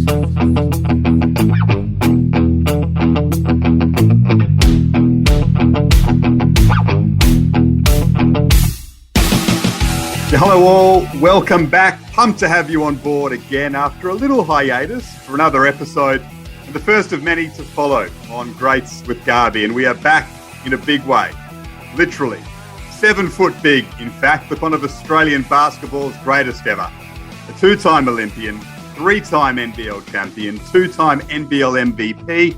Hello all, welcome back. Pumped to have you on board again after a little hiatus for another episode, and the first of many to follow on Greats with Garby. And we are back in a big way, literally 7 foot big, in fact, with one of Australian basketball's greatest ever. A 2-time Olympian, 3-time NBL champion, 2-time NBL MVP,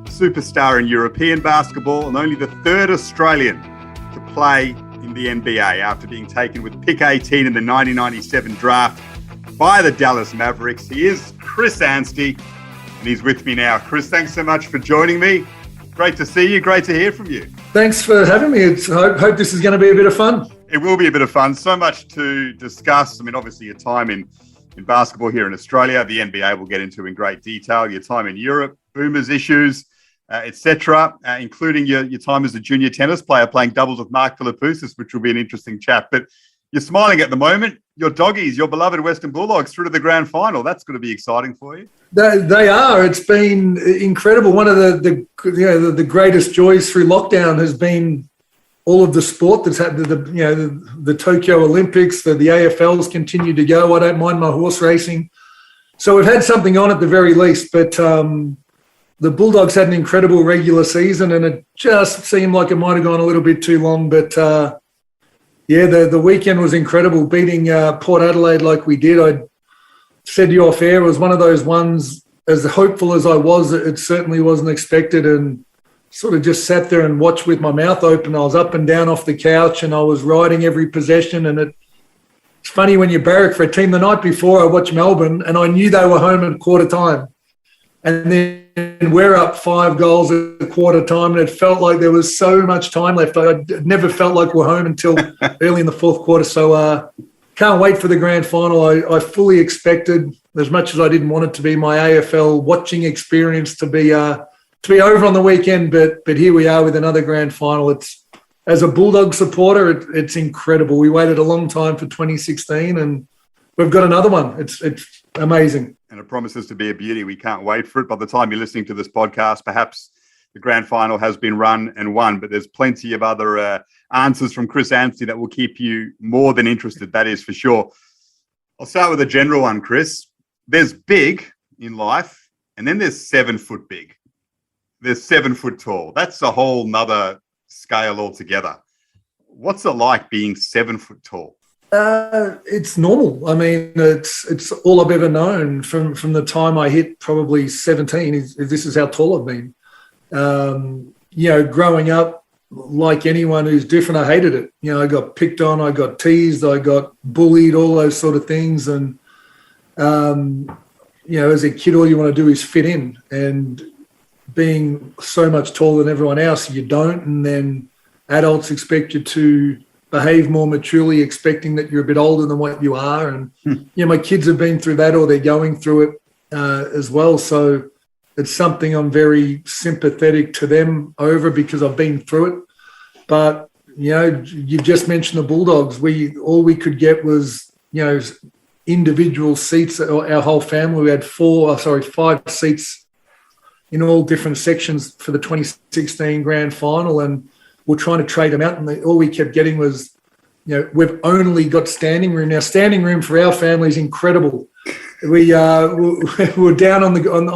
superstar in European basketball, and only the 3rd Australian to play in the NBA after being taken with pick 18 in the 1997 draft by the Dallas Mavericks. He is Chris Anstey, and he's with me now. Chris, thanks so much for joining me. Great to see you. Great to hear from you. Thanks for having me. I hope this is going to be a bit of fun. It will be a bit of fun. So much to discuss. I mean, obviously your time in basketball here in Australia, the NBA we'll get into in great detail, your time in Europe, Boomers issues, etc., including your time as a junior tennis player playing doubles with Mark Philippoussis, which will be an interesting chat. But you're smiling at the moment. Your doggies, your beloved Western Bulldogs, through to the grand final. That's going to be exciting for you. They are. It's been incredible. One of the greatest joys through lockdown has been all of the sport that's happened. The Tokyo Olympics, the AFLs continue to go. I don't mind my horse racing. So we've had something on at the very least, but the Bulldogs had an incredible regular season, and it just seemed like it might have gone a little bit too long. But, the weekend was incredible, beating Port Adelaide like we did. I said to you off air, it was one of those ones, as hopeful as I was, it certainly wasn't expected, and sort of just sat there and watched with my mouth open. I was up and down off the couch, and I was riding every possession. And it's funny when you barrack for a team. The night before, I watched Melbourne, and I knew they were home at quarter time. And then we're up 5 goals at quarter time, and it felt like there was so much time left. I never felt like we're home until early in the fourth quarter. So can't wait for the grand final. I fully expected, as much as I didn't want it to be, my AFL watching experience to be over on the weekend. But here we are with another grand final. It's, as a Bulldog supporter, it's incredible. We waited a long time for 2016, and we've got another one. It's amazing. And it promises to be a beauty. We can't wait for it. By the time you're listening to this podcast, perhaps the grand final has been run and won, but there's plenty of other answers from Chris Anstey that will keep you more than interested, that is for sure. I'll start with a general one, Chris. There's big in life, and then there's 7 foot big. There's 7 foot tall. That's a whole nother scale altogether. What's it like being 7 foot tall? It's normal. I mean, it's all I've ever known from the time I hit probably 17. This is how tall I've been. Growing up, like anyone who's different, I hated it. I got picked on, I got teased, I got bullied, all those sort of things. And, as a kid, all you want to do is fit in. And being so much taller than everyone else, you don't. And then adults expect you to behave more maturely, expecting that you're a bit older than what you are. And, my kids have been through that, or they're going through it as well. So it's something I'm very sympathetic to them over, because I've been through it. But, you just mentioned the Bulldogs. All we could get was, individual seats. Our whole family, we had 5 seats in all different sections for the 2016 grand final. And we're trying to trade them out, and all we kept getting was, we've only got standing room. Now, standing room for our family is incredible. We're down on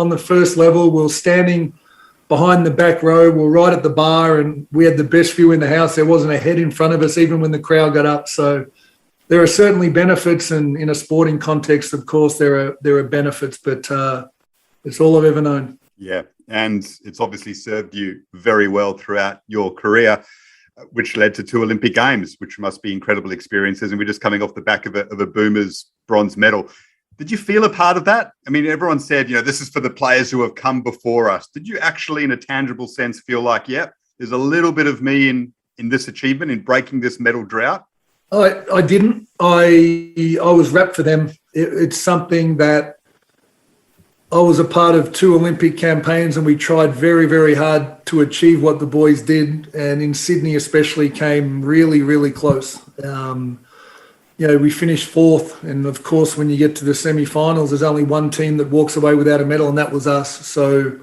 the first level. We're standing behind the back row. We're right at the bar, and we had the best view in the house. There wasn't a head in front of us, even when the crowd got up. So there are certainly benefits, and in a sporting context, of course, there are benefits. But it's all I've ever known. Yeah. And it's obviously served you very well throughout your career, which led to 2 Olympic Games, which must be incredible experiences. And we're just coming off the back of a Boomers bronze medal. Did you feel a part of that? I mean, everyone said, this is for the players who have come before us. Did you actually, in a tangible sense, feel like, there's a little bit of me in this achievement, in breaking this medal drought? I didn't. I was wrapped for them. It's something that I was a part of 2 Olympic campaigns, and we tried very, very hard to achieve what the boys did. And in Sydney especially came really, really close. we finished fourth. And, of course, when you get to the semi-finals, there's only one team that walks away without a medal, and that was us. So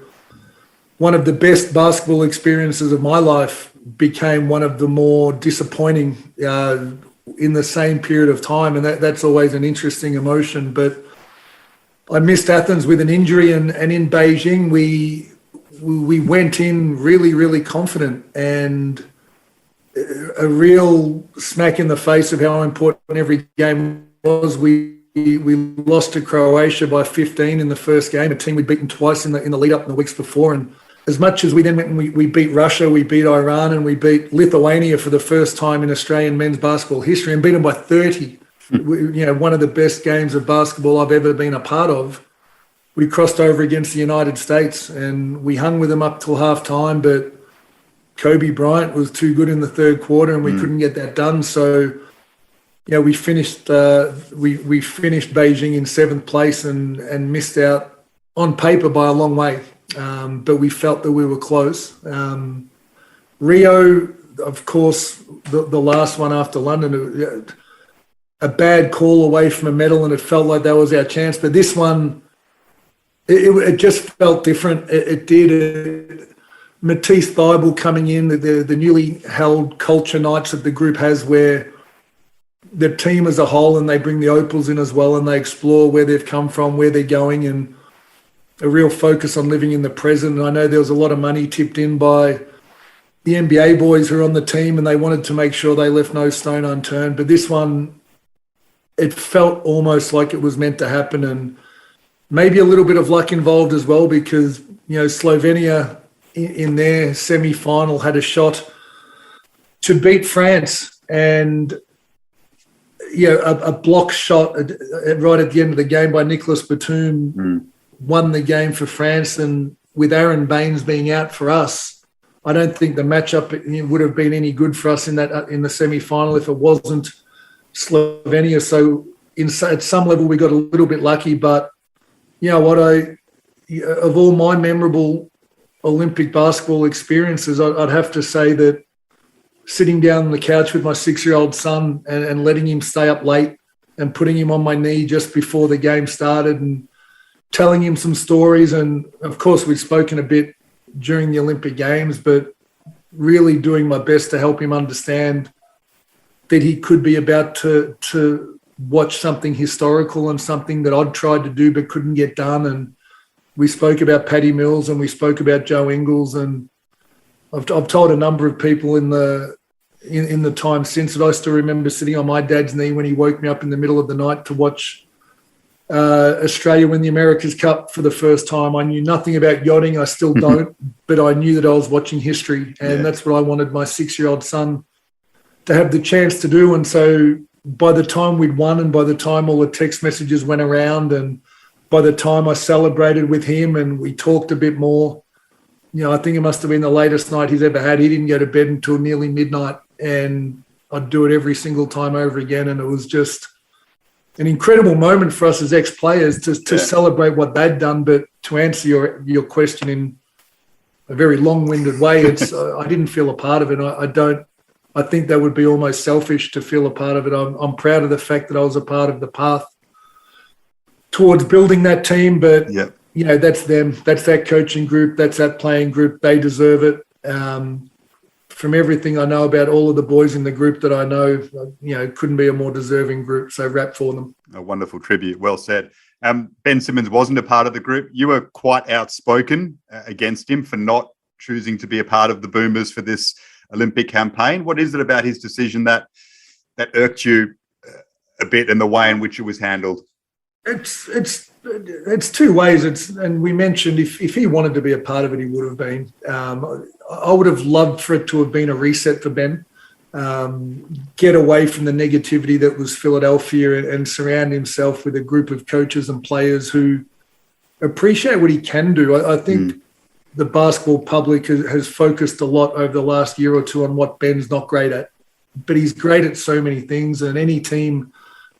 one of the best basketball experiences of my life became one of the more disappointing in the same period of time, and that's always an interesting emotion. But I missed Athens with an injury, and in Beijing we went in really, really confident, and a real smack in the face of how important every game was. We lost to Croatia by 15 in the first game, a team we'd beaten twice in the lead up in the weeks before. And as much as we then went and we beat Russia, we beat Iran, and we beat Lithuania for the first time in Australian men's basketball history and beat them by 30. One of the best games of basketball I've ever been a part of. We crossed over against the United States and we hung with them up till half time, but Kobe Bryant was too good in the third quarter and we couldn't get that done. So, we finished Beijing in 7th place and missed out on paper by a long way. But we felt that we were close. Rio, of course, the last one after London, a bad call away from a medal, and it felt like that was our chance. But this one, it just felt different. It did. Matisse Thybul coming in, the newly held culture nights that the group has, where the team as a whole, and they bring the Opals in as well, and they explore where they've come from, where they're going, and a real focus on living in the present. And I know there was a lot of money tipped in by the NBA boys who are on the team, and they wanted to make sure they left no stone unturned. But this one, it felt almost like it was meant to happen, and maybe a little bit of luck involved as well, because, Slovenia in their semi-final had a shot to beat France, and a block shot right at the end of the game by Nicolas Batum won the game for France. And with Aaron Baines being out for us, I don't think the matchup would have been any good for us in the semi-final if it wasn't Slovenia. So at some level we got a little bit lucky, but of all my memorable Olympic basketball experiences, I'd have to say that sitting down on the couch with my 6-year-old son and letting him stay up late and putting him on my knee just before the game started and telling him some stories. And of course we'd spoken a bit during the Olympic Games, but really doing my best to help him understand that he could be about to watch something historical and something that I'd tried to do but couldn't get done. And we spoke about Patty Mills and we spoke about Joe Ingles, and I've told a number of people in the time since that I still remember sitting on my dad's knee when he woke me up in the middle of the night to watch Australia win the America's Cup for the first time. I knew nothing about yachting, I still don't, but I knew that I was watching history, and that's what I wanted my 6-year-old son to have the chance to do. And so by the time we'd won, and by the time all the text messages went around, and by the time I celebrated with him and we talked a bit more, I think it must have been the latest night he's ever had. He didn't go to bed until nearly midnight, and I'd do it every single time over again. And it was just an incredible moment for us as ex-players to celebrate what they'd done. But to answer your question in a very long-winded way, I didn't feel a part of it. I think that would be almost selfish to feel a part of it. I'm proud of the fact that I was a part of the path towards building that team, but that's them. That's that coaching group. That's that playing group. They deserve it. From everything I know about all of the boys in the group that I know, couldn't be a more deserving group. So rap for them. A wonderful tribute. Well said. Ben Simmons wasn't a part of the group. You were quite outspoken against him for not choosing to be a part of the Boomers for this Olympic campaign. What is it about his decision that irked you a bit in the way in which it was handled? It's two ways. And we mentioned if he wanted to be a part of it, he would have been. I would have loved for it to have been a reset for Ben. Get away from the negativity that was Philadelphia and surround himself with a group of coaches and players who appreciate what he can do. I think the basketball public has focused a lot over the last year or two on what Ben's not great at, but he's great at so many things, and any team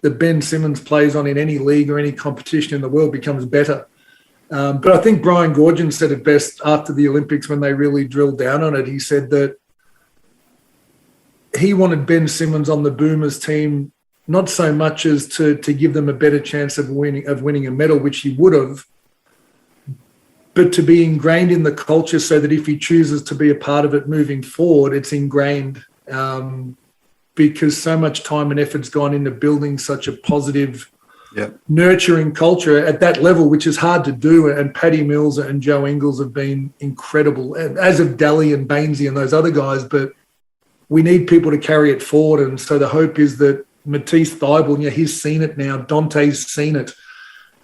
that Ben Simmons plays on in any league or any competition in the world becomes better. But I think Brian Goorjian said it best after the Olympics when they really drilled down on it. He said that he wanted Ben Simmons on the Boomers team not so much as to give them a better chance of winning a medal, which he would have, but to be ingrained in the culture so that if he chooses to be a part of it moving forward, it's ingrained, because so much time and effort's gone into building such a positive, nurturing culture at that level, which is hard to do. And Paddy Mills and Joe Ingles have been incredible, as have Daly and Bainesy and those other guys, but we need people to carry it forward. And so the hope is that Matisse Thybulle, he's seen it now. Dante's seen it.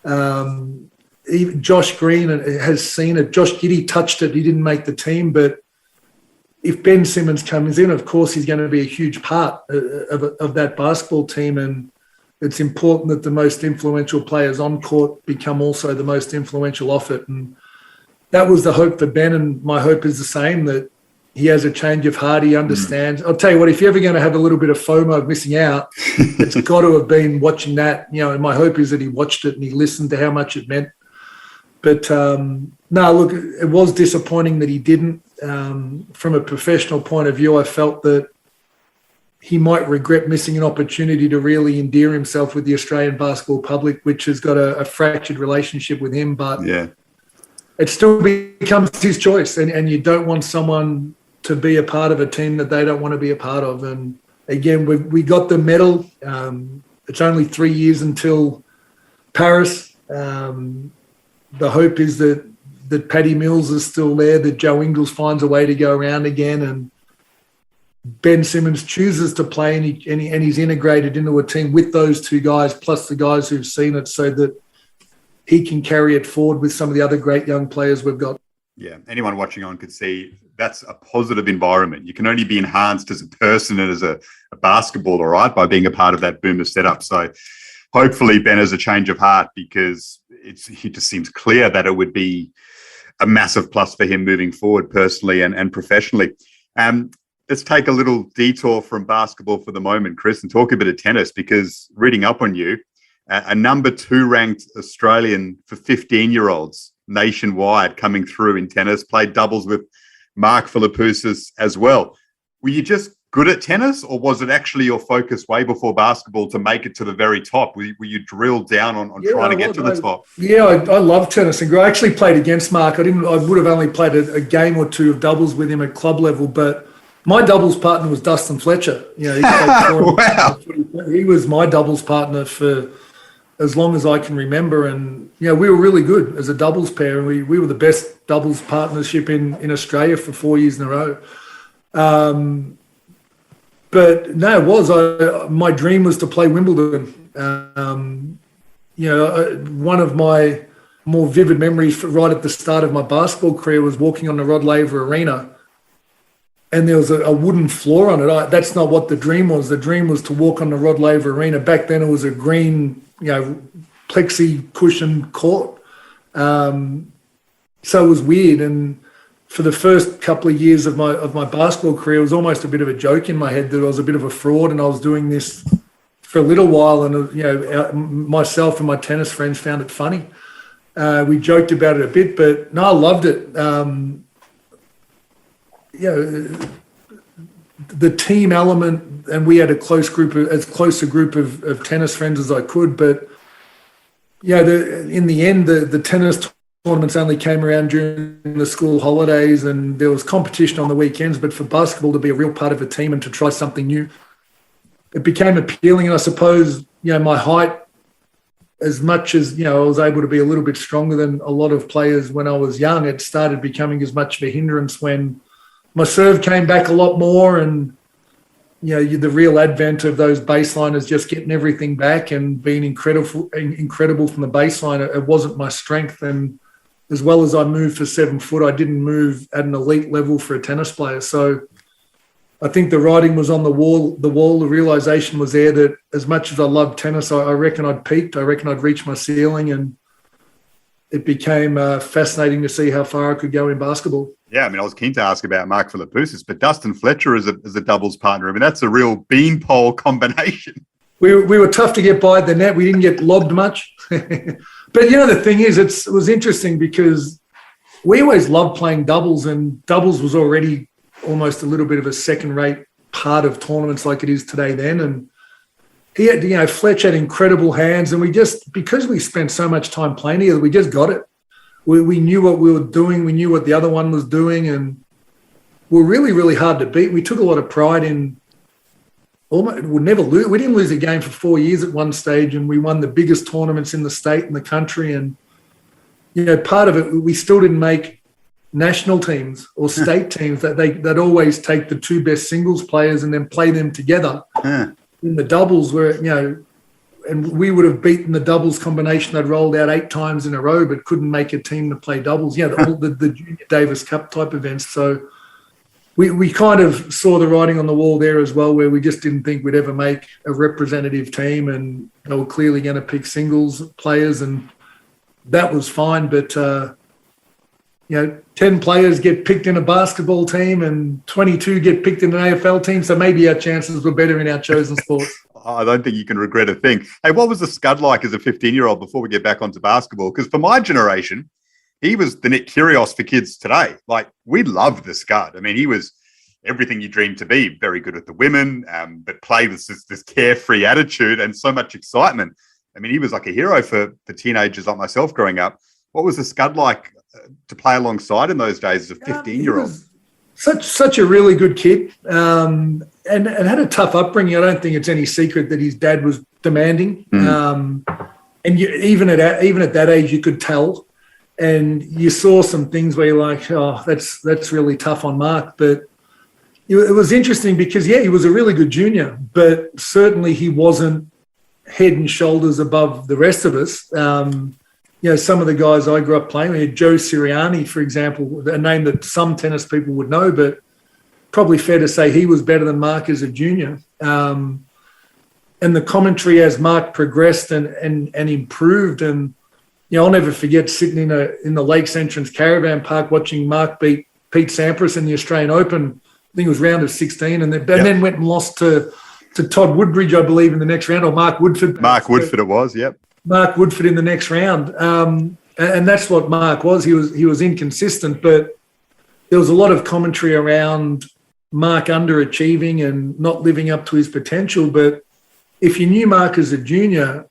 Even Josh Green has seen it. Josh Giddey touched it. He didn't make the team, but if Ben Simmons comes in, of course, he's going to be a huge part of that basketball team. And it's important that the most influential players on court become also the most influential off it. And that was the hope for Ben, and my hope is the same, that he has a change of heart. He understands. I'll tell you what, if you're ever going to have a little bit of FOMO of missing out, it's got to have been watching that. And my hope is that he watched it and he listened to how much it meant. But no, look, it was disappointing that he didn't. From a professional point of view, I felt that he might regret missing an opportunity to really endear himself with the Australian basketball public, which has got a fractured relationship with him. But it still becomes his choice, and you don't want someone to be a part of a team that they don't want to be a part of. And again, we got the medal. It's only 3 years until Paris. The hope is that Paddy Mills is still there, that Joe Ingles finds a way to go around again, and Ben Simmons chooses to play, and he's integrated into a team with those two guys, plus the guys who've seen it, so that he can carry it forward with some of the other great young players we've got. Yeah, anyone watching on could see that's a positive environment. You can only be enhanced as a person and as a basketballer, right, by being a part of that Boomer setup. So hopefully Ben has a change of heart, because it just seems clear that it would be a massive plus for him moving forward personally and professionally. Let's take a little detour from basketball for the moment, Chris, and talk a bit of tennis, because reading up on you, a number 2 ranked Australian for 15-year-olds nationwide coming through in tennis, played doubles with Mark Philippoussis as well. Were you just good at tennis, or was it actually your focus way before basketball to make it to the very top? Were you drilled down on trying to get to the top? Yeah, I love tennis, and I actually played against Mark. I would have only played a game or two of doubles with him at club level, but my doubles partner was Dustin Fletcher. He played wow. He was my doubles partner for as long as I can remember, and we were really good as a doubles pair, and we were the best doubles partnership in Australia for 4 years in a row. But no, it was. My dream was to play Wimbledon. One of my more vivid memories right at the start of my basketball career was walking on the Rod Laver Arena, and there was a wooden floor on it. That's not what the dream was. The dream was to walk on the Rod Laver Arena. Back then it was a green, plexi cushion court. So it was weird. And for the first couple of years of my basketball career, it was almost a bit of a joke in my head that I was a bit of a fraud, and I was doing this for a little while, and myself and my tennis friends found it funny. We joked about it a bit, but no, I loved it. The team element, and we had as close a group of tennis friends as I could, but in the end, the tennis tournaments only came around during the school holidays, and there was competition on the weekends. But for basketball to be a real part of a team and to try something new, it became appealing. And I suppose, my height, as much as, I was able to be a little bit stronger than a lot of players when I was young, it started becoming as much of a hindrance when my serve came back a lot more, and, the real advent of those baseliners just getting everything back and being incredible from the baseline. It wasn't my strength. And as well as I moved for 7 foot, I didn't move at an elite level for a tennis player. So I think the writing was on the wall. The realization was there that as much as I loved tennis, I reckon I'd peaked. I reckon I'd reached my ceiling, and it became fascinating to see how far I could go in basketball. Yeah, I was keen to ask about Mark Philippoussis, but Dustin Fletcher as a doubles partner, that's a real beanpole combination. We were tough to get by at the net. We didn't get lobbed much. But, the thing is, it was interesting because we always loved playing doubles, and doubles was already almost a little bit of a second-rate part of tournaments like it is today then. And he had, Fletch had incredible hands, and because we spent so much time playing together, we just got it. We knew what we were doing. We knew what the other one was doing, and we're really, really hard to beat. We took a lot of pride in almost we'd never lose. We didn't lose a game for 4 years at one stage, and we won the biggest tournaments in the state and the country. And part of it, we still didn't make national teams or state teams. They'd always take the two best singles players and then play them together in the doubles, where and we would have beaten the doubles combination they'd rolled out 8 times in a row, but couldn't make a team to play doubles. The Junior Davis Cup type events. So we kind of saw the writing on the wall there as well, where we just didn't think we'd ever make a representative team, and they were clearly going to pick singles players, and that was fine. But 10 players get picked in a basketball team and 22 get picked in an AFL team, so maybe our chances were better in our chosen sports. I don't think you can regret a thing. Hey, what was the Scud like as a 15-year-old before we get back onto basketball? Because for my generation, he was the Nick Kyrgios for kids today. Like, we loved the Scud. I mean, he was everything you dreamed to be, very good with the women, but played with this carefree attitude and so much excitement. I mean, he was like a hero for teenagers like myself growing up. What was the Scud like to play alongside in those days as a 15-year-old? Such a really good kid, and had a tough upbringing. I don't think it's any secret that his dad was demanding, and even at that age, you could tell. And you saw some things where you're like, oh, that's really tough on Mark. But it was interesting because, he was a really good junior, but certainly he wasn't head and shoulders above the rest of us. Some of the guys I grew up playing with, Joe Sirianni, for example, a name that some tennis people would know, but probably fair to say he was better than Mark as a junior. And the commentary as Mark progressed and improved, and I'll never forget sitting in the Lakes Entrance Caravan Park watching Mark beat Pete Sampras in the Australian Open. I think it was round of 16, and then went and lost to Todd Woodbridge, I believe, in the next round, or Mark Woodford. Mark Woodford it was, yep. Mark Woodford in the next round. And that's what Mark was. He was inconsistent, but there was a lot of commentary around Mark underachieving and not living up to his potential. But if you knew Mark as a junior,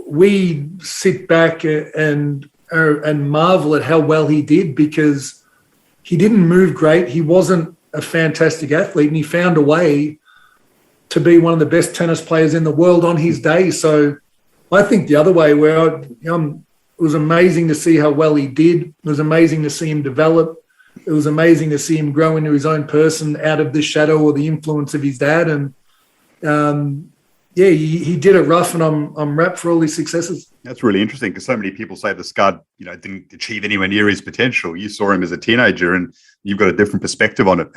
we sit back and marvel at how well he did, because he didn't move great. He wasn't a fantastic athlete, and he found a way to be one of the best tennis players in the world on his day. So I think the other way, where it was amazing to see how well he did. It was amazing to see him develop. It was amazing to see him grow into his own person out of the shadow or the influence of his dad. And he did it rough, and I'm wrapped for all his successes. That's really interesting, because so many people say the Scud, didn't achieve anywhere near his potential. You saw him as a teenager, and you've got a different perspective on it.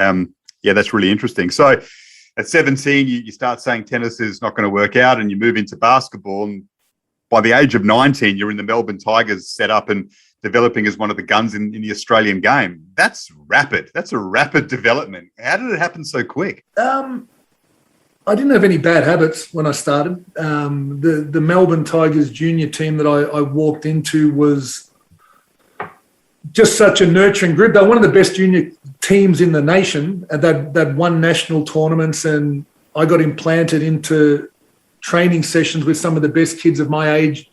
That's really interesting. So at 17, you start saying tennis is not going to work out, and you move into basketball. And by the age of 19, you're in the Melbourne Tigers setup and developing as one of the guns in the Australian game. That's rapid. That's a rapid development. How did it happen so quick? I didn't have any bad habits when I started. The Melbourne Tigers junior team that I walked into was just such a nurturing group. They're one of the best junior teams in the nation. They'd won national tournaments, and I got implanted into training sessions with some of the best kids of my age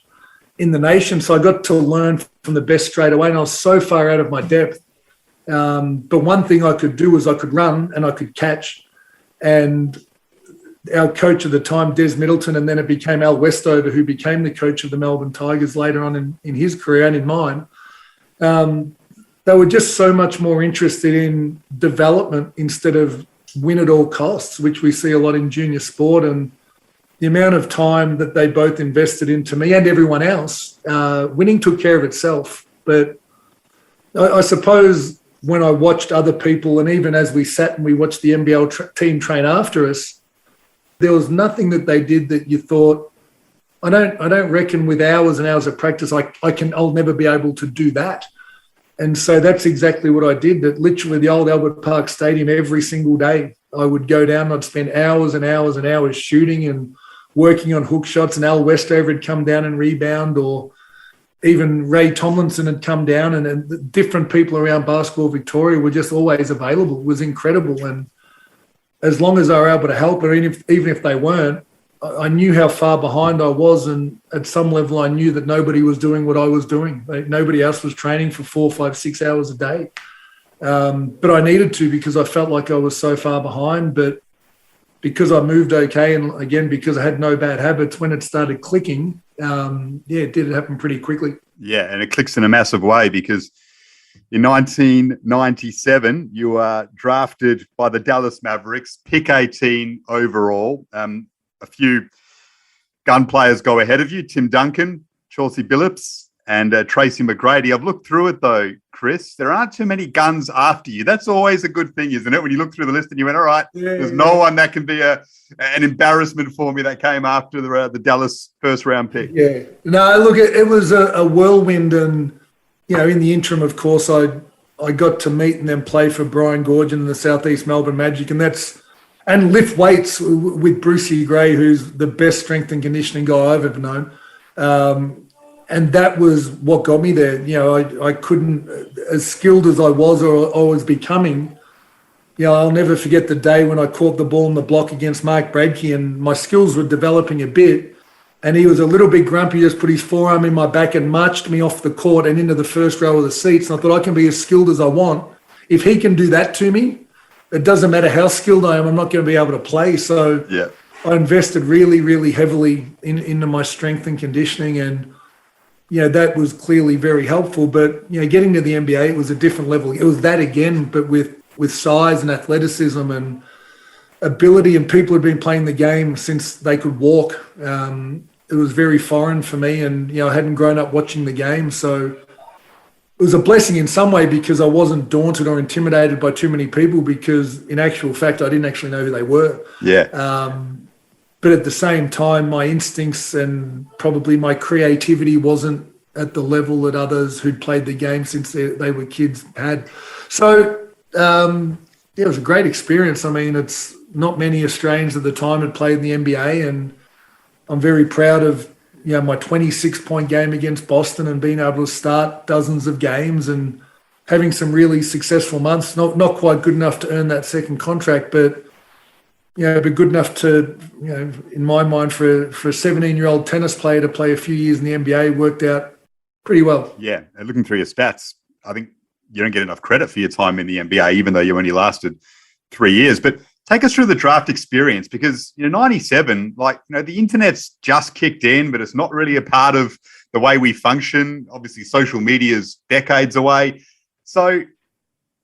in the nation. So I got to learn from the best straight away, and I was so far out of my depth. But one thing I could do was I could run and I could catch. And our coach at the time, Des Middleton, and then it became Al Westover, who became the coach of the Melbourne Tigers later on in his career and in mine. They were just so much more interested in development instead of win at all costs, which we see a lot in junior sport. And the amount of time that they both invested into me and everyone else, winning took care of itself. But I suppose when I watched other people, and even as we sat and we watched the NBL team train after us, there was nothing that they did that you thought, I don't reckon with hours and hours of practice, I'll never be able to do that. And so that's exactly what I did. That literally the old Albert Park Stadium, every single day, I would go down and I'd spend hours and hours and hours shooting and working on hook shots, and Al Westover had come down and rebound, or even Ray Tomlinson had come down, and the different people around Basketball Victoria were just always available. It was incredible. And as long as they were able to help, or even if they weren't, I knew how far behind I was, and at some level I knew that nobody was doing what I was doing. Nobody else was training for 4, 5, 6 hours a day. But I needed to because I felt like I was so far behind. But because I moved okay, and again, because I had no bad habits, when it started clicking, it did happen pretty quickly. Yeah, and it clicks in a massive way because in 1997, you are drafted by the Dallas Mavericks, pick 18 overall. A few gun players go ahead of you, Tim Duncan, Chauncey Billups, and Tracy McGrady. I've looked through it, though, Chris. There aren't too many guns after you. That's always a good thing, isn't it? When you look through the list and you went, all right, there's no one that can be an embarrassment for me that came after the Dallas first-round pick. Yeah. No, look, it was a whirlwind, and, in the interim, of course, I got to meet and then play for Brian Goorjian and the Southeast Melbourne Magic, and lift weights with Brucey Gray, who's the best strength and conditioning guy I've ever known. And that was what got me there. I couldn't, as skilled as I was or I was becoming, I'll never forget the day when I caught the ball in the block against Mark Bradke, and my skills were developing a bit. And he was a little bit grumpy, just put his forearm in my back and marched me off the court and into the first row of the seats. And I thought, I can be as skilled as I want. If he can do that to me, it doesn't matter how skilled I am, I'm not going to be able to play. So I invested really, really heavily into my strength and conditioning, and that was clearly very helpful. But getting to the NBA, it was a different level. It was that again, but with size and athleticism and ability, and people had been playing the game since they could walk. It was very foreign for me, and I hadn't grown up watching the game, so it was a blessing in some way because I wasn't daunted or intimidated by too many people, because in actual fact I didn't actually know who they were. But at the same time, my instincts and probably my creativity wasn't at the level that others who'd played the game since they were kids had. So it was a great experience. I mean, it's not many Australians at the time had played in the NBA, and I'm very proud of my 26-point game against Boston and being able to start dozens of games and having some really successful months. Not quite good enough to earn that second contract, but good enough to, in my mind, for a 17-year-old tennis player to play a few years in the NBA worked out pretty well. Yeah, and looking through your stats, I think you don't get enough credit for your time in the NBA, even though you only lasted 3 years. But take us through the draft experience, because 97, the internet's just kicked in, but it's not really a part of the way we function. Obviously, social media's decades away. So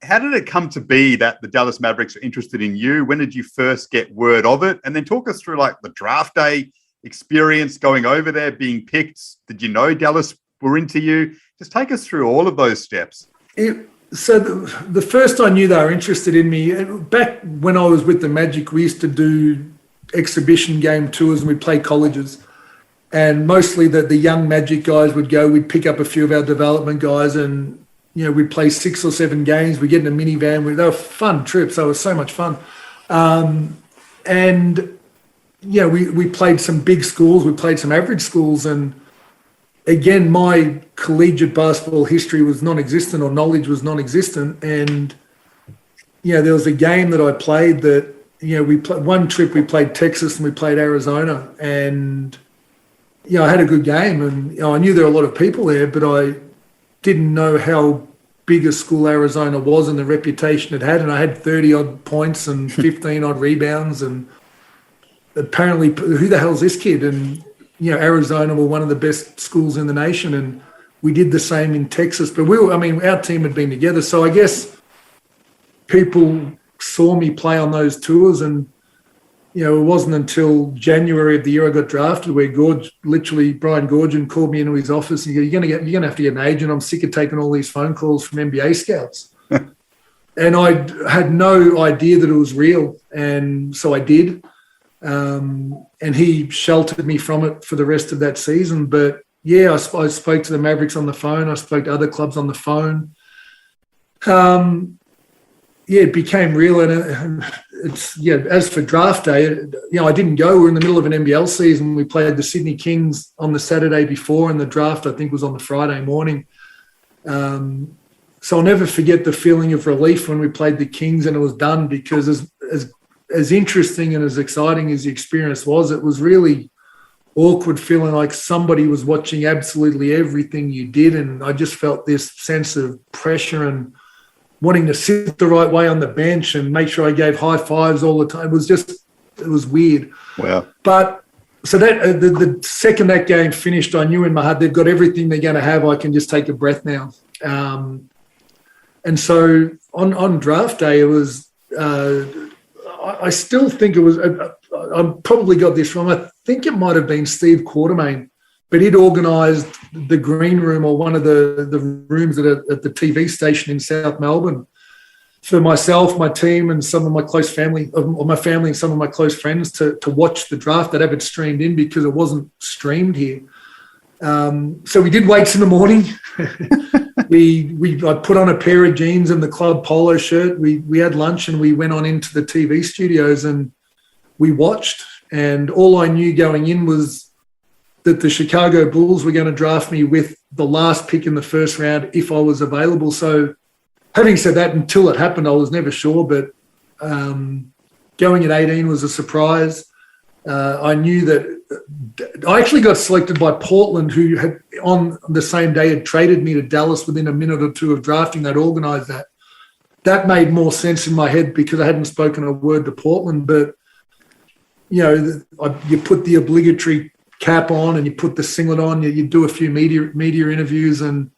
how did it come to be that the Dallas Mavericks are interested in you? When did you first get word of it? And then talk us through the draft day experience, going over there, being picked. Did you know Dallas were into you? Just take us through all of those steps. So the first I knew they were interested in me, back when I was with the Magic, we used to do exhibition game tours and we'd play colleges. And mostly the young Magic guys would go, we'd pick up a few of our development guys, and we'd play 6 or 7 games. We'd get in a minivan. They were fun trips. They were so much fun. We played some big schools. We played some average schools. And again, my collegiate basketball history was non-existent, or knowledge was non-existent. And, there was a game that I played that, one trip we played Texas and we played Arizona. And, I had a good game, and I knew there were a lot of people there, but I didn't know how big a school Arizona was and the reputation it had. And I had 30-odd points and 15-odd rebounds. And apparently, who the hell's this kid? And, Arizona were one of the best schools in the nation, and we did the same in Texas. But our team had been together. So I guess people saw me play on those tours, and, it wasn't until January of the year I got drafted where Brian Goorjian called me into his office and he goes, you're going to have to get an agent. I'm sick of taking all these phone calls from NBA scouts. And I had no idea that it was real. And so I did. And he sheltered me from it for the rest of that season. But I spoke to the Mavericks on the phone. I spoke to other clubs on the phone. It became real. And as for draft day, I didn't go. We were in the middle of an NBL season. We played the Sydney Kings on the Saturday before, and the draft, I think, was on the Friday morning. So I'll never forget the feeling of relief when we played the Kings and it was done, because as as interesting and as exciting as the experience was, it was really awkward, feeling like somebody was watching absolutely everything you did. And I just felt this sense of pressure and wanting to sit the right way on the bench and make sure I gave high fives all the time. It was weird. Wow. But so that the second that game finished, I knew in my heart they've got everything they're going to have. I can just take a breath now. And so on draft day, it was, I still think it was, I probably got this wrong. I think it might have been Steve Quartermain, but he'd organised the green room or one of the rooms at the TV station in South Melbourne for myself, my team, and some of my close family, or my family and some of my close friends to watch the draft. They'd have it streamed in because it wasn't streamed here. So we did weights in the morning. I put on a pair of jeans and the club polo shirt. We had lunch and we went on into the TV studios and we watched. And all I knew going in was that the Chicago Bulls were going to draft me with the last pick in the first round if I was available. So having said that, until it happened, I was never sure. But going at 18 was a surprise. I knew that I actually got selected by Portland, who had on the same day had traded me to Dallas within a minute or two of drafting. They'd organised that. That made more sense in my head because I hadn't spoken a word to Portland. But, you know, you put the obligatory cap on and you put the singlet on, you do a few media interviews, and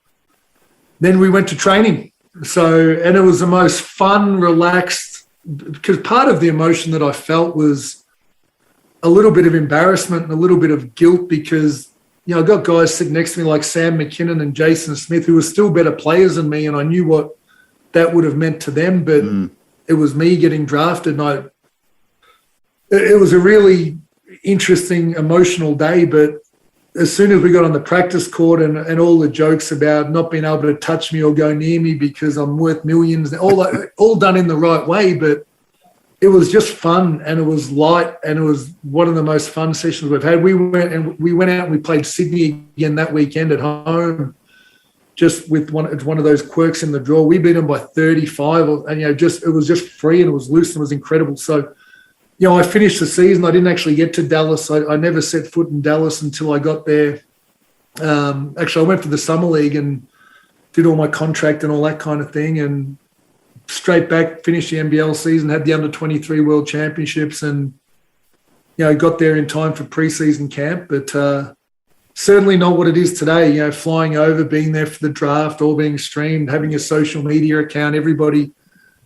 then we went to training. So, and it was the most fun, relaxed, because part of the emotion that I felt was a little bit of embarrassment and a little bit of guilt because, you know, I got guys sitting next to me like Sam McKinnon and Jason Smith who were still better players than me, and I knew what that would have meant to them, but it was me getting drafted, and it was a really interesting, emotional day. But as soon as we got on the practice court and all the jokes about not being able to touch me or go near me because I'm worth millions, all done in the right way, but it was just fun and it was light and it was one of the most fun sessions we've had. We went out and we played Sydney again that weekend at home, just with one of those quirks in the draw. We beat them by 35, and it was just free and it was loose and it was incredible. So, you know, I finished the season. I didn't actually get to Dallas. I never set foot in Dallas until I got there. Actually, I went for the summer league and did all my contract and all that kind of thing, and straight back, finished the NBL season, had the under-23 World Championships, and, you know, got there in time for preseason camp. But certainly not what it is today, you know, flying over, being there for the draft, all being streamed, having a social media account. Everybody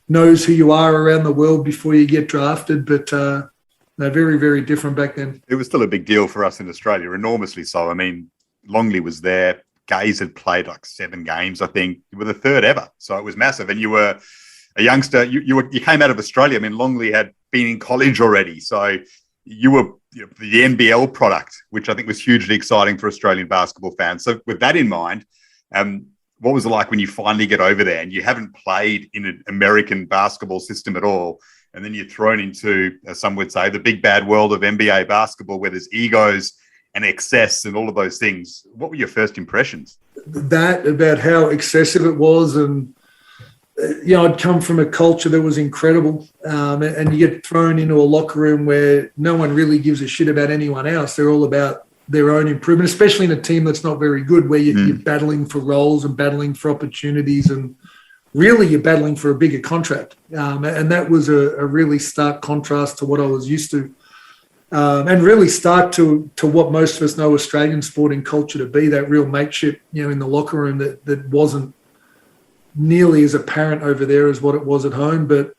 knows who you are around the world before you get drafted. But they're very, very different back then. It was still a big deal for us in Australia, enormously so. I mean, Longley was there. Gaze had played like 7 games, I think. You were the third ever. So it was massive. And you were a youngster. You came out of Australia. I mean, Longley had been in college already. So you were the NBL product, which I think was hugely exciting for Australian basketball fans. So with that in mind, what was it like when you finally get over there and you haven't played in an American basketball system at all, and then you're thrown into, as some would say, the big bad world of NBA basketball where there's egos and excess and all of those things? What were your first impressions? That, about how excessive it was, and you know, I'd come from a culture that was incredible, and you get thrown into a locker room where no one really gives a shit about anyone else. They're all about their own improvement, especially in a team that's not very good, where you're battling for roles and battling for opportunities, and really you're battling for a bigger contract. And that was a really stark contrast to what I was used to, and really stark to what most of us know Australian sporting culture to be, that real mateship, you know, in the locker room that wasn't nearly as apparent over there as what it was at home. But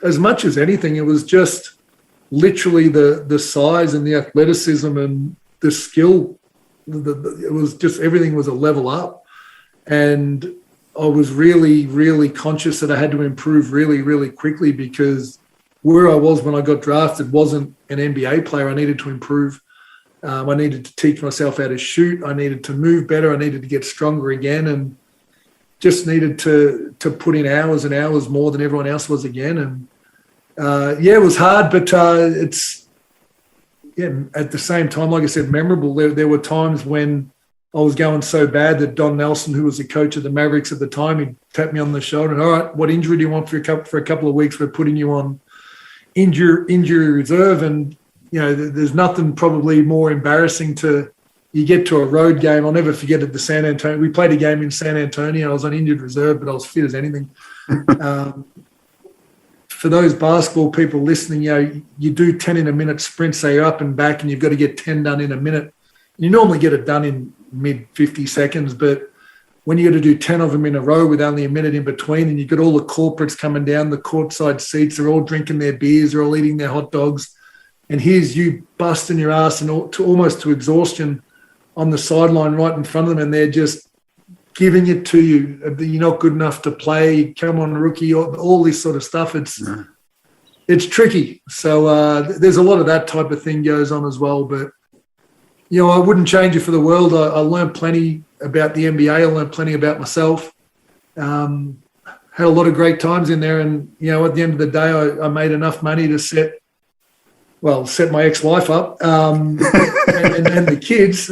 as much as anything, it was just literally the size and the athleticism and the skill. It was just, everything was a level up. And I was really, really conscious that I had to improve really, really quickly, because where I was when I got drafted wasn't an NBA player. I needed to improve. I needed to teach myself how to shoot. I needed to move better. I needed to get stronger again, and just needed to put in hours and hours more than everyone else was again. And it was hard, but it's at the same time, like I said, memorable. There were times when I was going so bad that Don Nelson, who was the coach of the Mavericks at the time, he tapped me on the shoulder and, all right, what injury do you want for a couple of weeks? We're putting you on injury reserve, and there's nothing probably more embarrassing to you get to a road game. I'll never forget it. The San Antonio, we played a game in San Antonio. I was on injured reserve, but I was fit as anything. For those basketball people listening, you do 10 in a minute sprints, so you're up and back, and you've got to get 10 done in a minute. You normally get it done in mid 50 seconds, but when you got to do 10 of them in a row with only a minute in between, and you've got all the corporates coming down the courtside seats, they're all drinking their beers, they're all eating their hot dogs, and here's you busting your ass and almost to exhaustion on the sideline right in front of them, and they're just giving it to you. You're not good enough to play. Come on, rookie. All this sort of stuff. It's tricky. So there's a lot of that type of thing goes on as well. But I wouldn't change it for the world. I learned plenty about the NBA. I learned plenty about myself. Had a lot of great times in there, and at the end of the day, I made enough money to set my ex-wife up and the kids.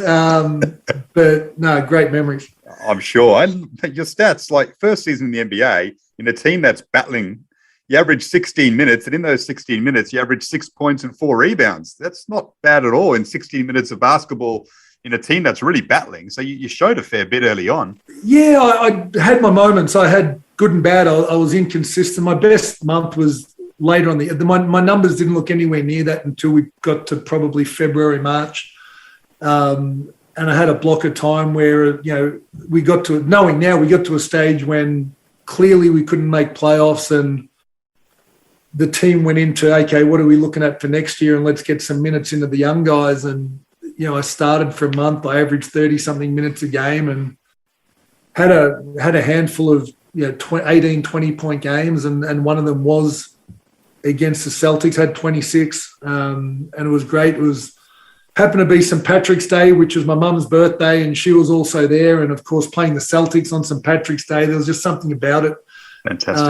But no, great memories. I'm sure. Your stats, like first season in the NBA, in a team that's battling, you average 16 minutes, and in those 16 minutes, you average 6 points and 4 rebounds. That's not bad at all in 16 minutes of basketball in a team that's really battling. So you showed a fair bit early on. Yeah, I had my moments. I had good and bad. I was inconsistent. My best month was later on. My numbers didn't look anywhere near that until we got to probably February, March. And I had a block of time where, we got to a stage when clearly we couldn't make playoffs, and the team went into, okay, what are we looking at for next year? And let's get some minutes into the young guys. And, I started for a month. I averaged 30-something minutes a game and had a handful of 18, 20-point games, and one of them was against the Celtics, had 26, and it was great. It happened to be St. Patrick's Day, which was my mum's birthday, and she was also there. And, of course, playing the Celtics on St. Patrick's Day, there was just something about it. Fantastic.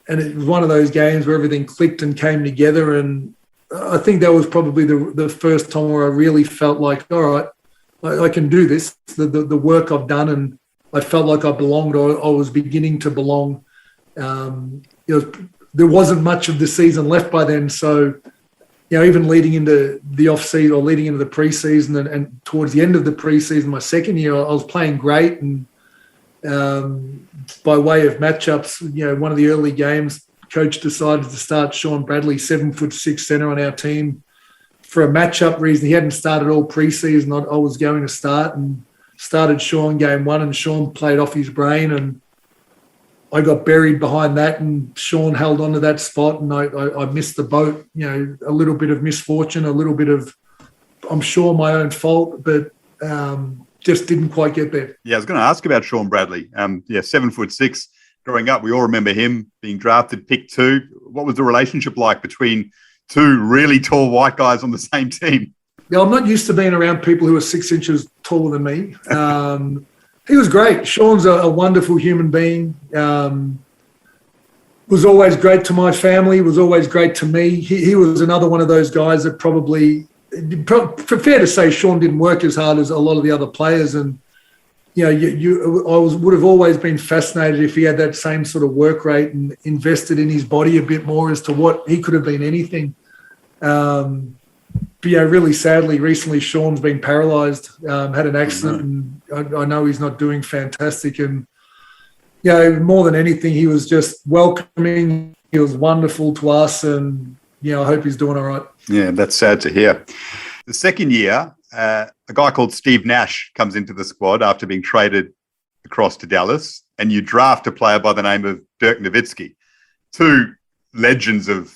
And it was one of those games where everything clicked and came together, and I think that was probably the first time where I really felt like, all right, I can do this. The work I've done, and I felt like I belonged, or I was beginning to belong. There wasn't much of the season left by then, so even leading into the off-season or leading into the preseason and towards the end of the preseason, my second year, I was playing great. And by way of matchups, one of the early games, coach decided to start Sean Bradley, 7'6" center on our team, for a matchup reason. He hadn't started all preseason. I was going to start, and started Sean game one, and Sean played off his brain, and I got buried behind that, and Sean held on to that spot, and I missed the boat. A little bit of misfortune, a little bit of, I'm sure, my own fault, but just didn't quite get there. Yeah, I was going to ask about Sean Bradley. 7'6". Growing up, we all remember him being drafted pick 2. What was the relationship like between two really tall white guys on the same team? Yeah, I'm not used to being around people who are 6 inches taller than me. He was great. Sean's a wonderful human being. Was always great to my family, was always great to me. He was another one of those guys that probably, fair to say, Sean didn't work as hard as a lot of the other players. And, would have always been fascinated if he had that same sort of work rate and invested in his body a bit more, as to what he could have been anything. But really sadly, recently Sean's been paralysed, had an accident, and I know he's not doing fantastic. And, more than anything, he was just welcoming. He was wonderful to us, and, I hope he's doing all right. Yeah, that's sad to hear. The second year, a guy called Steve Nash comes into the squad after being traded across to Dallas, and you draft a player by the name of Dirk Nowitzki, 2 legends of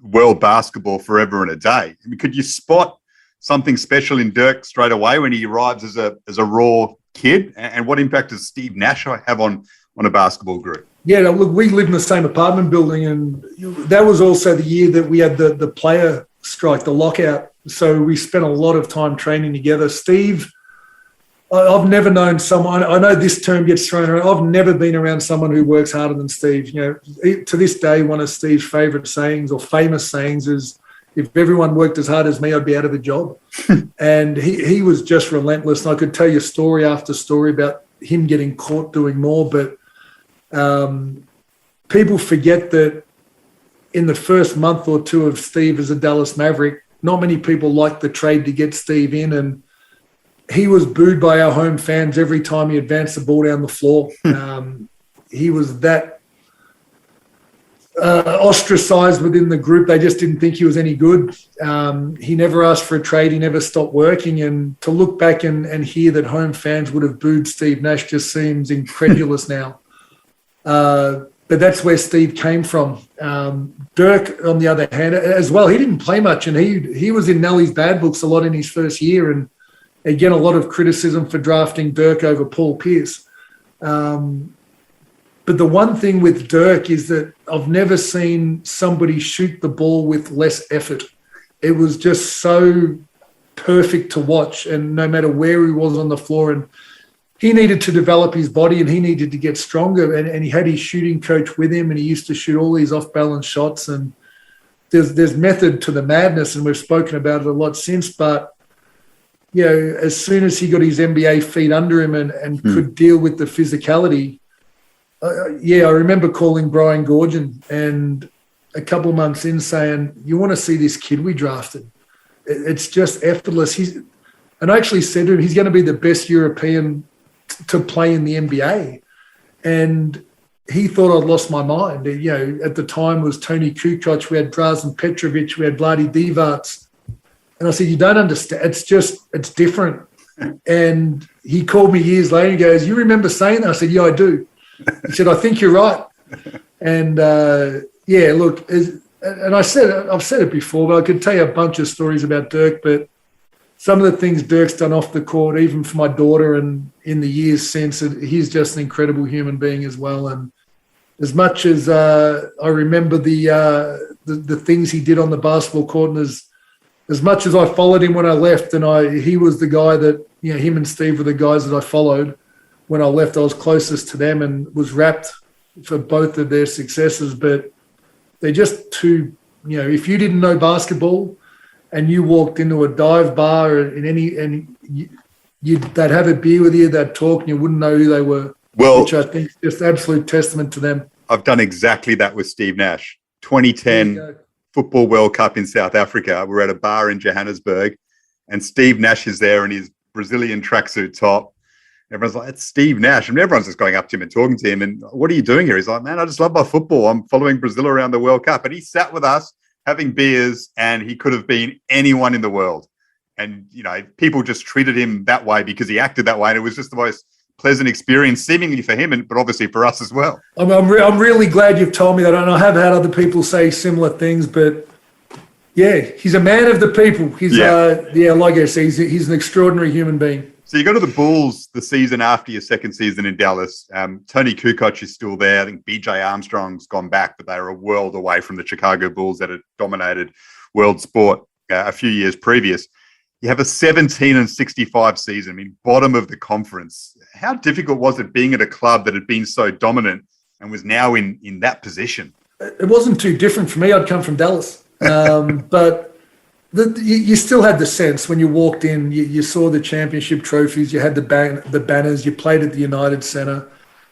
world basketball forever and a day. I mean, could you spot something special in Dirk straight away when he arrives as a raw kid? And what impact does Steve Nash have on a basketball group? Yeah, look, we lived in the same apartment building, and that was also the year that we had the player strike, the lockout. So we spent a lot of time training together. Steve, I've never known someone, I know this term gets thrown around, I've never been around someone who works harder than Steve. To this day, one of Steve's favourite sayings, or famous sayings, is, if everyone worked as hard as me, I'd be out of a job. And he was just relentless. And I could tell you story after story about him getting caught doing more, but people forget that in the first month or two of Steve as a Dallas Maverick, not many people liked the trade to get Steve in, and he was booed by our home fans every time he advanced the ball down the floor. He was that ostracized within the group. They just didn't think he was any good. He never asked for a trade. He never stopped working. And to look back and hear that home fans would have booed Steve Nash just seems incredulous now. But that's where Steve came from. Dirk, on the other hand, as well, he didn't play much, and he was in Nelly's bad books a lot in his first year. And again, a lot of criticism for drafting Dirk over Paul Pierce. But the one thing with Dirk is that I've never seen somebody shoot the ball with less effort. It was just so perfect to watch, and no matter where he was on the floor. And he needed to develop his body, and he needed to get stronger. And he had his shooting coach with him, and he used to shoot all these off-balance shots. And there's method to the madness, and we've spoken about it a lot since. But as soon as he got his NBA feet under him and could deal with the physicality, I remember calling Brian Gorgon and a couple months in saying, you want to see this kid we drafted? It's just effortless. And I actually said to him, he's going to be the best European to play in the NBA. And he thought I'd lost my mind. At the time was Tony Kukoc, we had Drazen Petrovic, we had Vlade Divac. And I said, you don't understand. It's different. And he called me years later and goes, you remember saying that? I said, yeah, I do. He said, I think you're right. And look, and I've said it before, but I could tell you a bunch of stories about Dirk, but some of the things Dirk's done off the court, even for my daughter and in the years since, he's just an incredible human being as well. And as much as I remember the things he did on the basketball court, and as much as I followed him when I left, and he was the guy that, him and Steve were the guys that I followed. When I left, I was closest to them and was wrapped for both of their successes. But they're just too, if you didn't know basketball and you walked into a dive bar they'd have a beer with you, they'd talk, and you wouldn't know who they were. Well, which I think is just absolute testament to them. I've done exactly that with Steve Nash. 2010 Football World Cup in South Africa. We're at a bar in Johannesburg, and Steve Nash is there in his Brazilian tracksuit top. Everyone's like, it's Steve Nash. And everyone's just going up to him and talking to him. And what are you doing here? He's like, man, I just love my football. I'm following Brazil around the World Cup. And he sat with us having beers, and he could have been anyone in the world. And, people just treated him that way because he acted that way. And it was just the most pleasant experience, seemingly for him, but obviously for us as well. I'm really glad you've told me that. And I have had other people say similar things, but he's a man of the people. He's, like I say, he's an extraordinary human being. So you go to the Bulls the season after your second season in Dallas. Tony Kukoc is still there. I think BJ Armstrong's gone back, but they were a world away from the Chicago Bulls that had dominated world sport a few years previous. You have a 17-65 season, bottom of the conference. How difficult was it being at a club that had been so dominant and was now in that position? It wasn't too different for me. I'd come from Dallas. But you still had the sense when you walked in, you saw the championship trophies, you had the banners, you played at the United Center.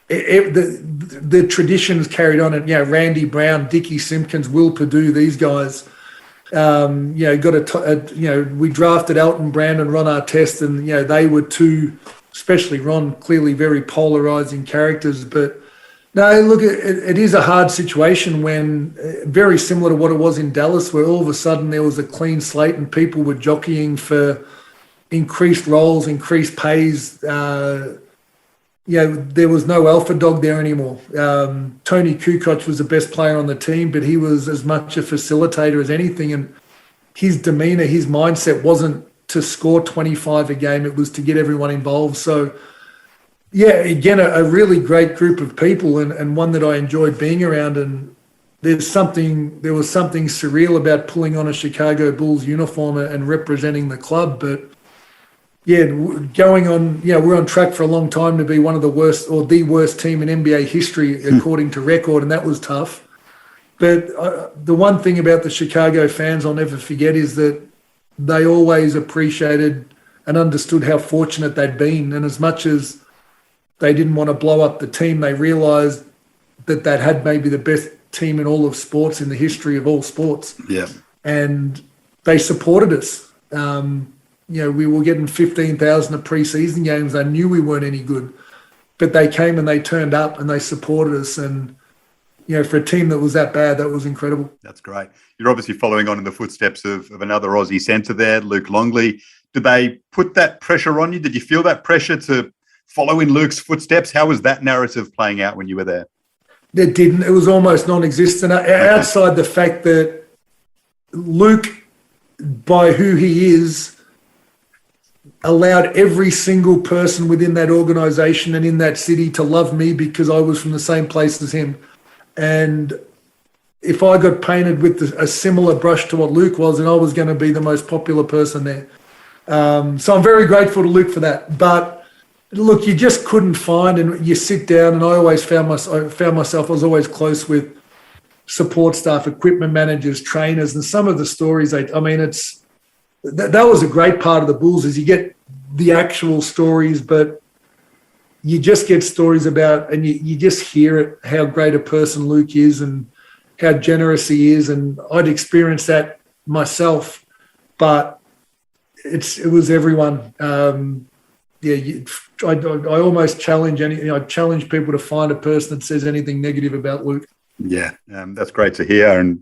The traditions carried on. And, Randy Brown, Dickie Simpkins, Will Perdue, these guys, we drafted Elton Brand and Ron Artest, and, they were two, especially Ron, clearly very polarizing characters. But no, look, it is a hard situation when, very similar to what it was in Dallas, where all of a sudden there was a clean slate and people were jockeying for increased roles, increased pays. There was no alpha dog there anymore. Tony Kukoc was the best player on the team, but he was as much a facilitator as anything. And his demeanor, his mindset wasn't to score 25 a game. It was to get everyone involved. So, again, a really great group of people and one that I enjoyed being around. And there was something surreal about pulling on a Chicago Bulls uniform and representing the club. But going on, we're on track for a long time to be one of the worst or the worst team in NBA history, according to record, and that was tough. But the one thing about the Chicago fans I'll never forget is that they always appreciated and understood how fortunate they'd been. And as much as they didn't want to blow up the team, they realized that had maybe the team in all of sports, in the history of all sports. Yeah. And they supported us. We were getting 15,000 at pre-season games. They knew we weren't any good, but they came and they turned up and they supported us. And, for a team that was that bad, that was incredible. That's great. You're obviously following on in the footsteps of another Aussie centre there, Luke Longley. Did they put that pressure on you? Did you feel that pressure to follow in Luke's footsteps? How was that narrative playing out when you were there? It didn't. It was almost non-existent. Outside the fact that Luke, by who he is, allowed every single person within that organisation and in that city to love me because I was from the same place as him. And if I got painted with a similar brush to what Luke was, then I was going to be the most popular person there. So I'm very grateful to Luke for that. But look, you just couldn't find, and you sit down, and I always found myself, I was always close with support staff, equipment managers, trainers, and some of the stories, that was a great part of the Bulls, is you get the actual stories, but you just get stories about, and you just hear it, how great a person Luke is and how generous he is. And I'd experienced that myself, but it was everyone. I almost challenge I challenge people to find a person that says anything negative about Luke. Yeah, that's great to hear, and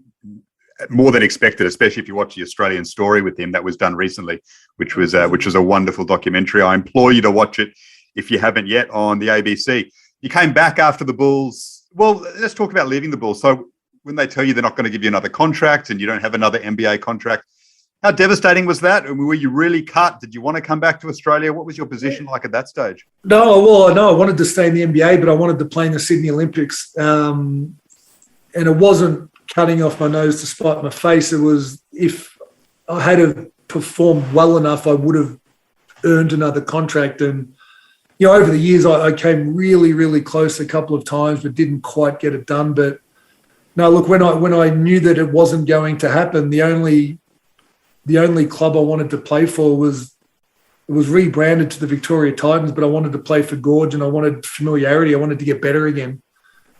more than expected, especially if you watch the Australian story with him that was done recently, which was a wonderful documentary. I implore you to watch it if you haven't yet on the ABC. You came back after the Bulls. Well, let's talk about leaving the Bulls. So when they tell you they're not going to give you another contract and you don't have another NBA contract, how devastating was that? And were you really cut? Did you want to come back to Australia? What was your position like at that stage? No, I wanted to stay in the NBA, but I wanted to play in the Sydney Olympics. And it wasn't cutting off my nose to spite my face. It was, if I had have performed well enough, I would have earned another contract. And, over the years, I came really, really close a couple of times, but didn't quite get it done. But no, look, when I knew that it wasn't going to happen, the only club I wanted to play for was rebranded to the Victoria Titans, but I wanted to play for Gorge and I wanted familiarity. I wanted to get better again.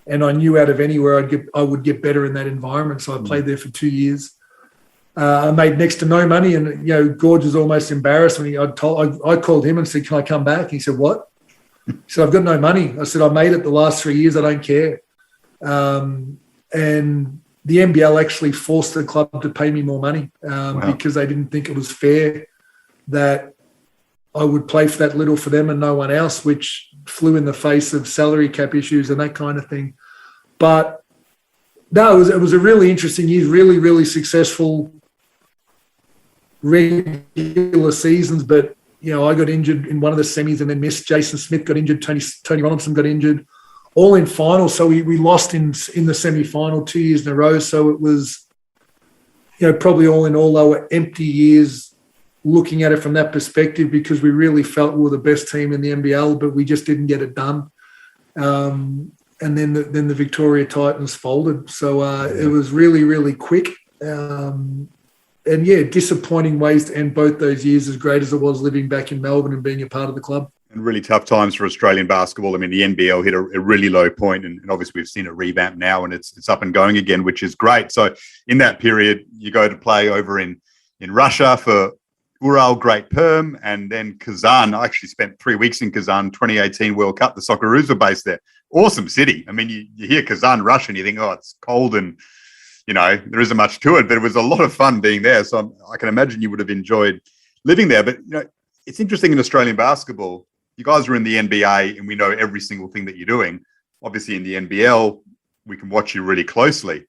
And I knew out of anywhere I would get better in that environment. So I played there for 2 years. I made next to no money, and Gorge was almost embarrassed when I called him and said, "Can I come back?" He said, "What?" He said, "I've got no money." I said, "I made it the last 3 years. I don't care." And the NBL actually forced the club to pay me more money because they didn't think it was fair that I would play for that little for them and no one else, which flew in the face of salary cap issues and that kind of thing. But no, it was a really interesting year, really, really successful regular seasons. But, I got injured in one of the semis and then missed. Jason Smith got injured. Tony Robinson got injured. All in finals. So we lost in the semi-final 2 years in a row. So it was, probably all in all, they were empty years looking at it from that perspective, because we really felt we were the best team in the NBL, but we just didn't get it done. And then the Victoria Titans folded. So it was really, really quick. Disappointing ways to end both those years, as great as it was living back in Melbourne and being a part of the club. And really tough times for Australian basketball. I mean, the NBL hit a really low point, and obviously we've seen a revamp now, and it's up and going again, which is great. So in that period, you go to play over in Russia for Ural Great Perm, and then Kazan. I actually spent 3 weeks in Kazan, 2018 World Cup. The Socceroos were based there. Awesome city. I mean, you hear Kazan, Russia, and you think, oh, it's cold and, there isn't much to it, but it was a lot of fun being there. So I can imagine you would have enjoyed living there. But, it's interesting in Australian basketball. You guys are in the NBA and we know every single thing that you're doing. Obviously in the NBL, we can watch you really closely.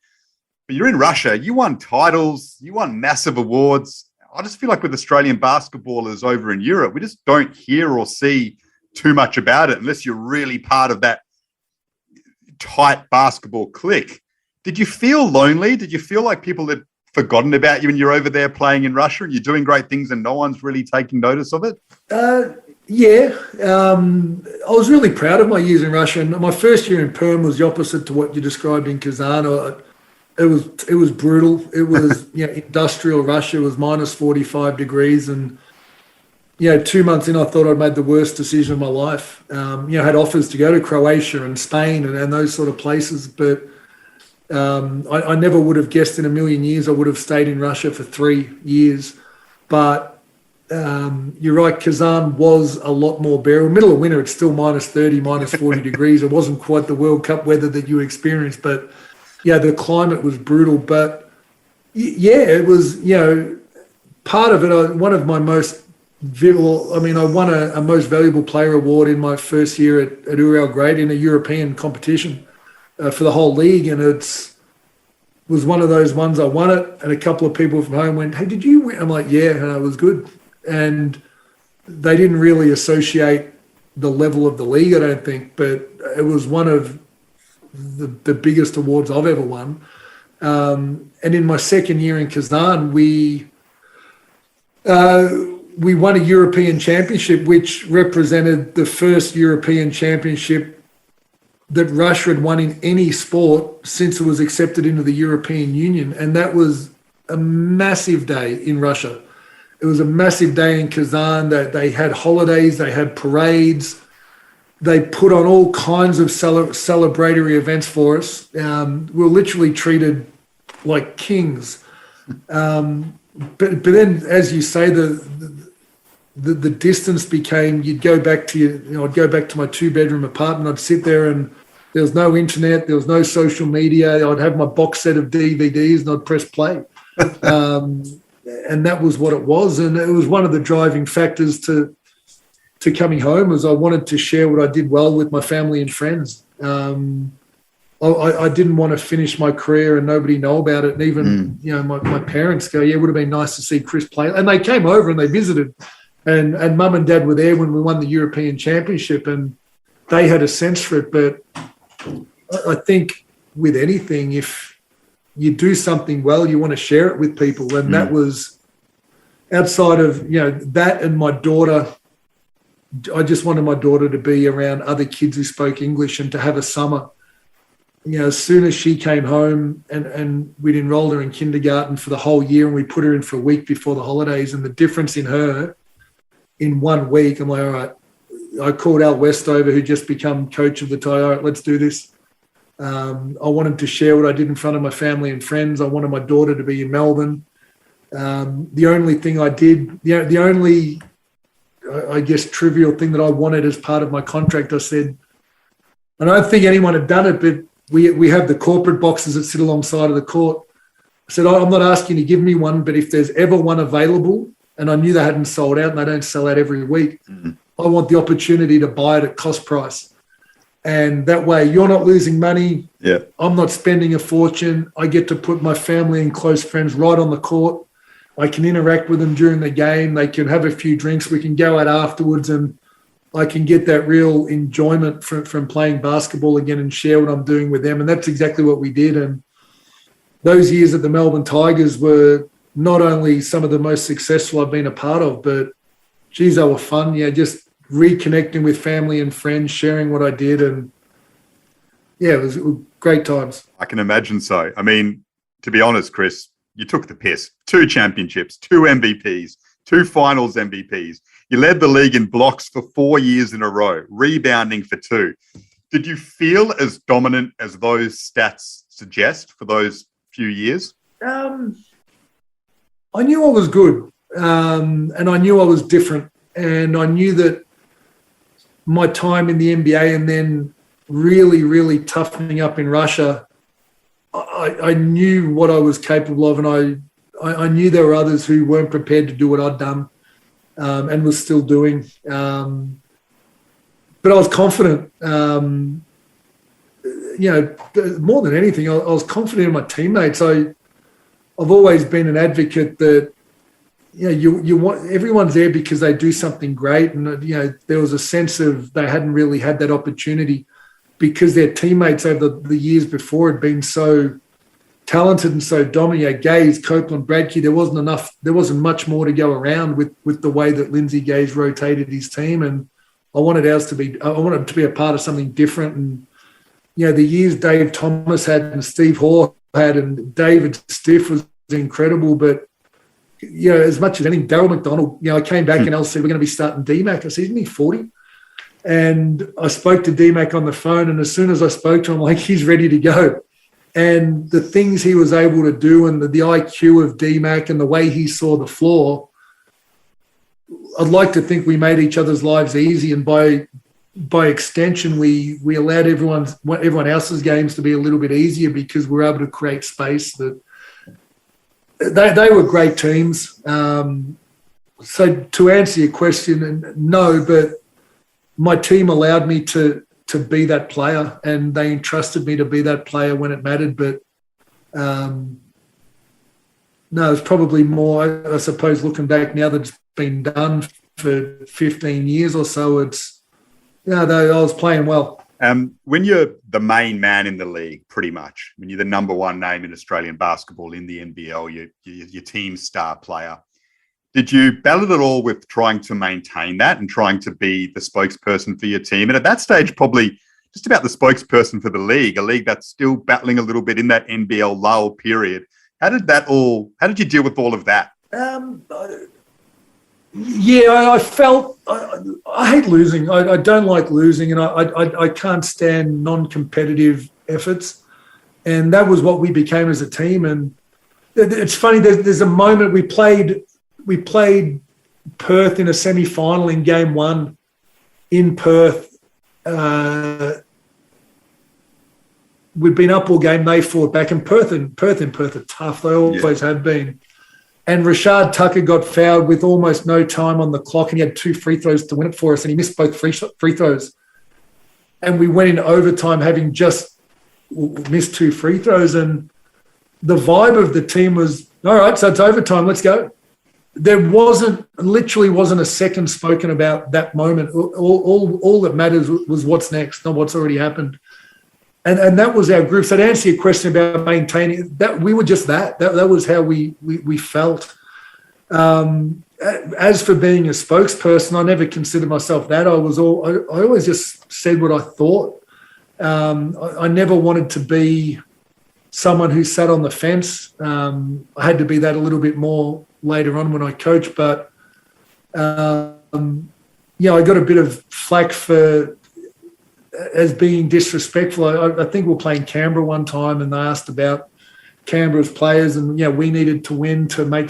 But you're in Russia. You won titles. You won massive awards. I just feel like with Australian basketballers over in Europe, we just don't hear or see too much about it unless you're really part of that tight basketball clique. Did you feel lonely? Did you feel like people had forgotten about you and you're over there playing in Russia and you're doing great things and no one's really taking notice of it? I was really proud of my years in Russia. And my first year in Perm was the opposite to what you described in Kazan. It was brutal. It was industrial Russia. It was minus 45 degrees. And, 2 months in, I thought I'd made the worst decision of my life. Had offers to go to Croatia and Spain and those sort of places. But I never would have guessed in a million years I would have stayed in Russia for 3 years. But you're right, Kazan was a lot more bearable. Middle of winter, it's still minus 30, minus 40 degrees. It wasn't quite the World Cup weather that you experienced, but yeah, the climate was brutal. But yeah, it was, part of it, one of my most I won a most valuable player award in my first year at Ural Grade in a European competition for the whole league, and was one of those ones I won it, and a couple of people from home went, "Hey, did you win?" I'm like, "Yeah," and it was good. And they didn't really associate the level of the league, I don't think, but it was one of the biggest awards I've ever won. And in my second year in Kazan, we won a European championship, which represented the first European championship that Russia had won in any sport since it was accepted into the European Union. And that was a massive day in Russia. It was a massive day in Kazan. That they had holidays, they had parades, they put on all kinds of celebratory events for us. We were literally treated like kings. But then, as you say, the distance became, you'd go back to I'd go back to my 2-bedroom apartment. I'd sit there and there was no internet, there was no social media. I'd have my box set of DVDs and I'd press play. And that was what it was. And it was one of the driving factors to coming home, was I wanted to share what I did well with my family and friends. I didn't want to finish my career and nobody know about it. And even, my parents go, "Yeah, it would have been nice to see Chris play." And they came over and they visited. And mum and dad were there when we won the European Championship, and they had a sense for it. But I think with anything, if you do something well, you want to share it with people. And that was outside of, that and my daughter. I just wanted my daughter to be around other kids who spoke English and to have a summer. As soon as she came home and we'd enrolled her in kindergarten for the whole year, and we put her in for a week before the holidays, and the difference in her in 1 week, I'm like, all right. I called Al Westover, who just become coach of the tie. All right, let's do this. I wanted to share what I did in front of my family and friends. I wanted my daughter to be in Melbourne. The only thing I did, the only, I guess, trivial thing that I wanted as part of my contract, I said, I don't think anyone had done it, but we have the corporate boxes that sit alongside of the court. I said, I'm not asking you to give me one, but if there's ever one available, and I knew they hadn't sold out and they don't sell out every week, I want the opportunity to buy it at cost price. And that way you're not losing money. Yeah. I'm not spending a fortune. I get to put my family and close friends right on the court. I can interact with them during the game. They can have a few drinks. We can go out afterwards, and I can get that real enjoyment from playing basketball again and share what I'm doing with them. And that's exactly what we did. And those years at the Melbourne Tigers were not only some of the most successful I've been a part of, but geez, they were fun. Just reconnecting with family and friends, sharing what I did. And yeah, it was great times. I can imagine so. I mean, to be honest, Chris, you took the piss. 2 championships, 2 MVPs, 2 finals MVPs. You led the league in blocks for 4 years in a row, rebounding for 2. Did you feel as dominant as those stats suggest for those few years? I knew I was good, and I knew I was different, and I knew that my time in the NBA and then really, really toughening up in Russia, I knew what I was capable of, and I knew there were others who weren't prepared to do what I'd done and was still doing. But I was confident. More than anything, I was confident in my teammates. I've always been an advocate that you want, everyone's there because they do something great, and there was a sense of they hadn't really had that opportunity because their teammates over the years before had been so talented and so dominant. Gaze, Copeland, Bradkey, there wasn't much more to go around with the way that Lindsay Gaze rotated his team, and I wanted to be a part of something different. And the years Dave Thomas had and Steve Hoare had and David Stiff was incredible, but as much as anything, Darryl McDonald, I came back and said, we're going to be starting DMAC. I said, isn't he 40? And I spoke to DMAC on the phone, and as soon as I spoke to him, he's ready to go. And the things he was able to do and the IQ of DMAC and the way he saw the floor, I'd like to think we made each other's lives easy. And by extension, we allowed everyone else's games to be a little bit easier because we're able to create space. That they were great teams. So to answer your question, no, but my team allowed me to be that player, and they entrusted me to be that player when it mattered. But no, it's probably more, I suppose, looking back now that it's been done for 15 years or so, it's, I was playing well. When you're the main man in the league, pretty much, when you're the number one name in Australian basketball in the NBL, your team's star player, did you battle it all with trying to maintain that and trying to be the spokesperson for your team? And at that stage, probably just about the spokesperson for the league, a league that's still battling a little bit in that NBL lull period. How did you deal with all of that? Yeah, I felt I hate losing. I don't like losing, and I can't stand non-competitive efforts. And that was what we became as a team. And it's funny, there's a moment we played Perth in a semi-final in game one in Perth. We'd been up all game. They fought back, and Perth are tough. They always have been. And Rashad Tucker got fouled with almost no time on the clock, and he had 2 free throws to win it for us, and he missed both free throws. And we went into overtime having just missed 2 free throws, and the vibe of the team was, all right, so it's overtime, let's go. There literally wasn't a second spoken about that moment. All that matters was what's next, not what's already happened. And that was our group. So to answer your question about maintaining that, we were just that was how we felt. As for being a spokesperson, I never considered myself that. I always just said what I thought. I never wanted to be someone who sat on the fence. I had to be that a little bit more later on when I coached, but I got a bit of flack as being disrespectful. I think we were playing Canberra one time, and they asked about Canberra's players, and we needed to win to make.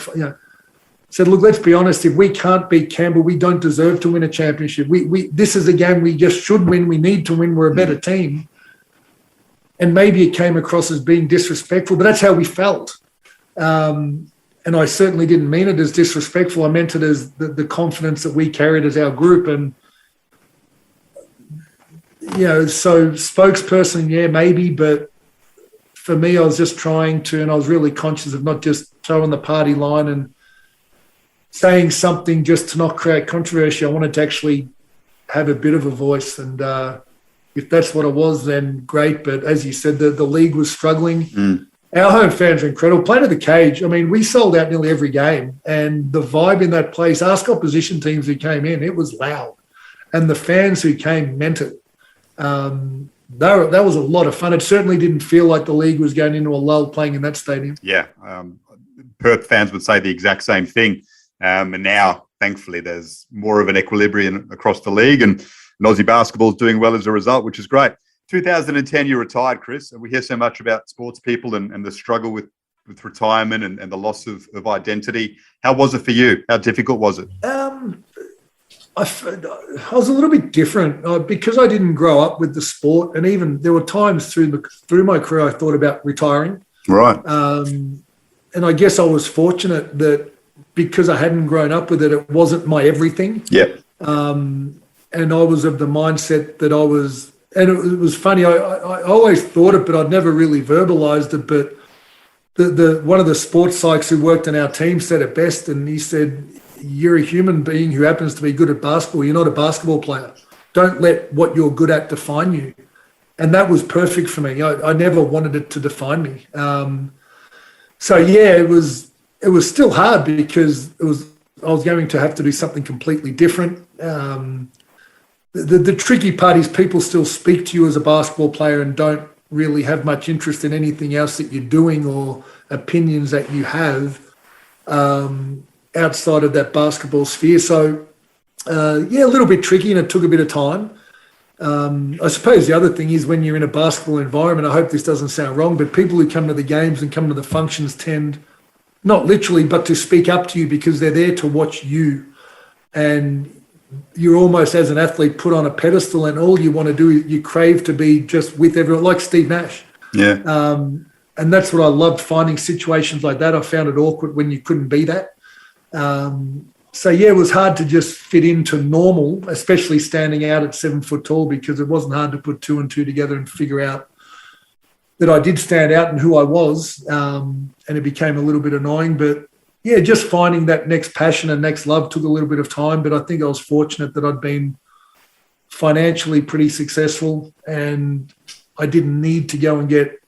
Said, look, let's be honest. If we can't beat Canberra, we don't deserve to win a championship. This is a game we just should win. We need to win. We're a better team. And maybe it came across as being disrespectful, but that's how we felt. And I certainly didn't mean it as disrespectful. I meant it as the confidence that we carried as our group. And so spokesperson, maybe, but for me, I was just trying to, and I was really conscious of not just throwing the party line and saying something just to not create controversy. I wanted to actually have a bit of a voice, and if that's what it was, then great. But as you said, the league was struggling. Our home fans are incredible. Playing at the Cage, I mean, we sold out nearly every game, and the vibe in that place, ask opposition teams who came in, it was loud. And the fans who came meant it. That was a lot of fun. It certainly didn't feel like the league was going into a lull playing in that stadium. Yeah, Perth fans would say the exact same thing. And now, thankfully, there's more of an equilibrium across the league, and Aussie basketball is doing well as a result, which is great. 2010, you retired, Chris, and we hear so much about sports people and the struggle with retirement and the loss of identity. How was it for you? How difficult was it? I was a little bit different because I didn't grow up with the sport, and even there were times through my career I thought about retiring. Right. And I guess I was fortunate that because I hadn't grown up with it, it wasn't my everything. Yep. And I was of the mindset that I was, and it was funny. I always thought it, but I'd never really verbalized it. But the one of the sports psychs who worked in our team said it best, and he said, "You're a human being who happens to be good at basketball. You're not a basketball player. Don't let what you're good at define you." And that was perfect for me. I never wanted it to define me. It was still hard because I was going to have to do something completely different. The tricky part is people still speak to you as a basketball player and don't really have much interest in anything else that you're doing or opinions that you have outside of that basketball sphere. So, a little bit tricky, and it took a bit of time. I suppose the other thing is when you're in a basketball environment, I hope this doesn't sound wrong, but people who come to the games and come to the functions tend, not literally, but to speak up to you because they're there to watch you. And you're almost, as an athlete, put on a pedestal, and all you want to do is you crave to be just with everyone, like Steve Nash. Yeah. And that's what I loved, finding situations like that. I found it awkward when you couldn't be that. So, yeah, it was hard to just fit into normal, especially standing out at 7 foot tall, because it wasn't hard to put 2 and 2 together and figure out that I did stand out and who I was. And it became a little bit annoying. But, yeah, just finding that next passion and next love took a little bit of time. But I think I was fortunate that I'd been financially pretty successful and I didn't need to go and get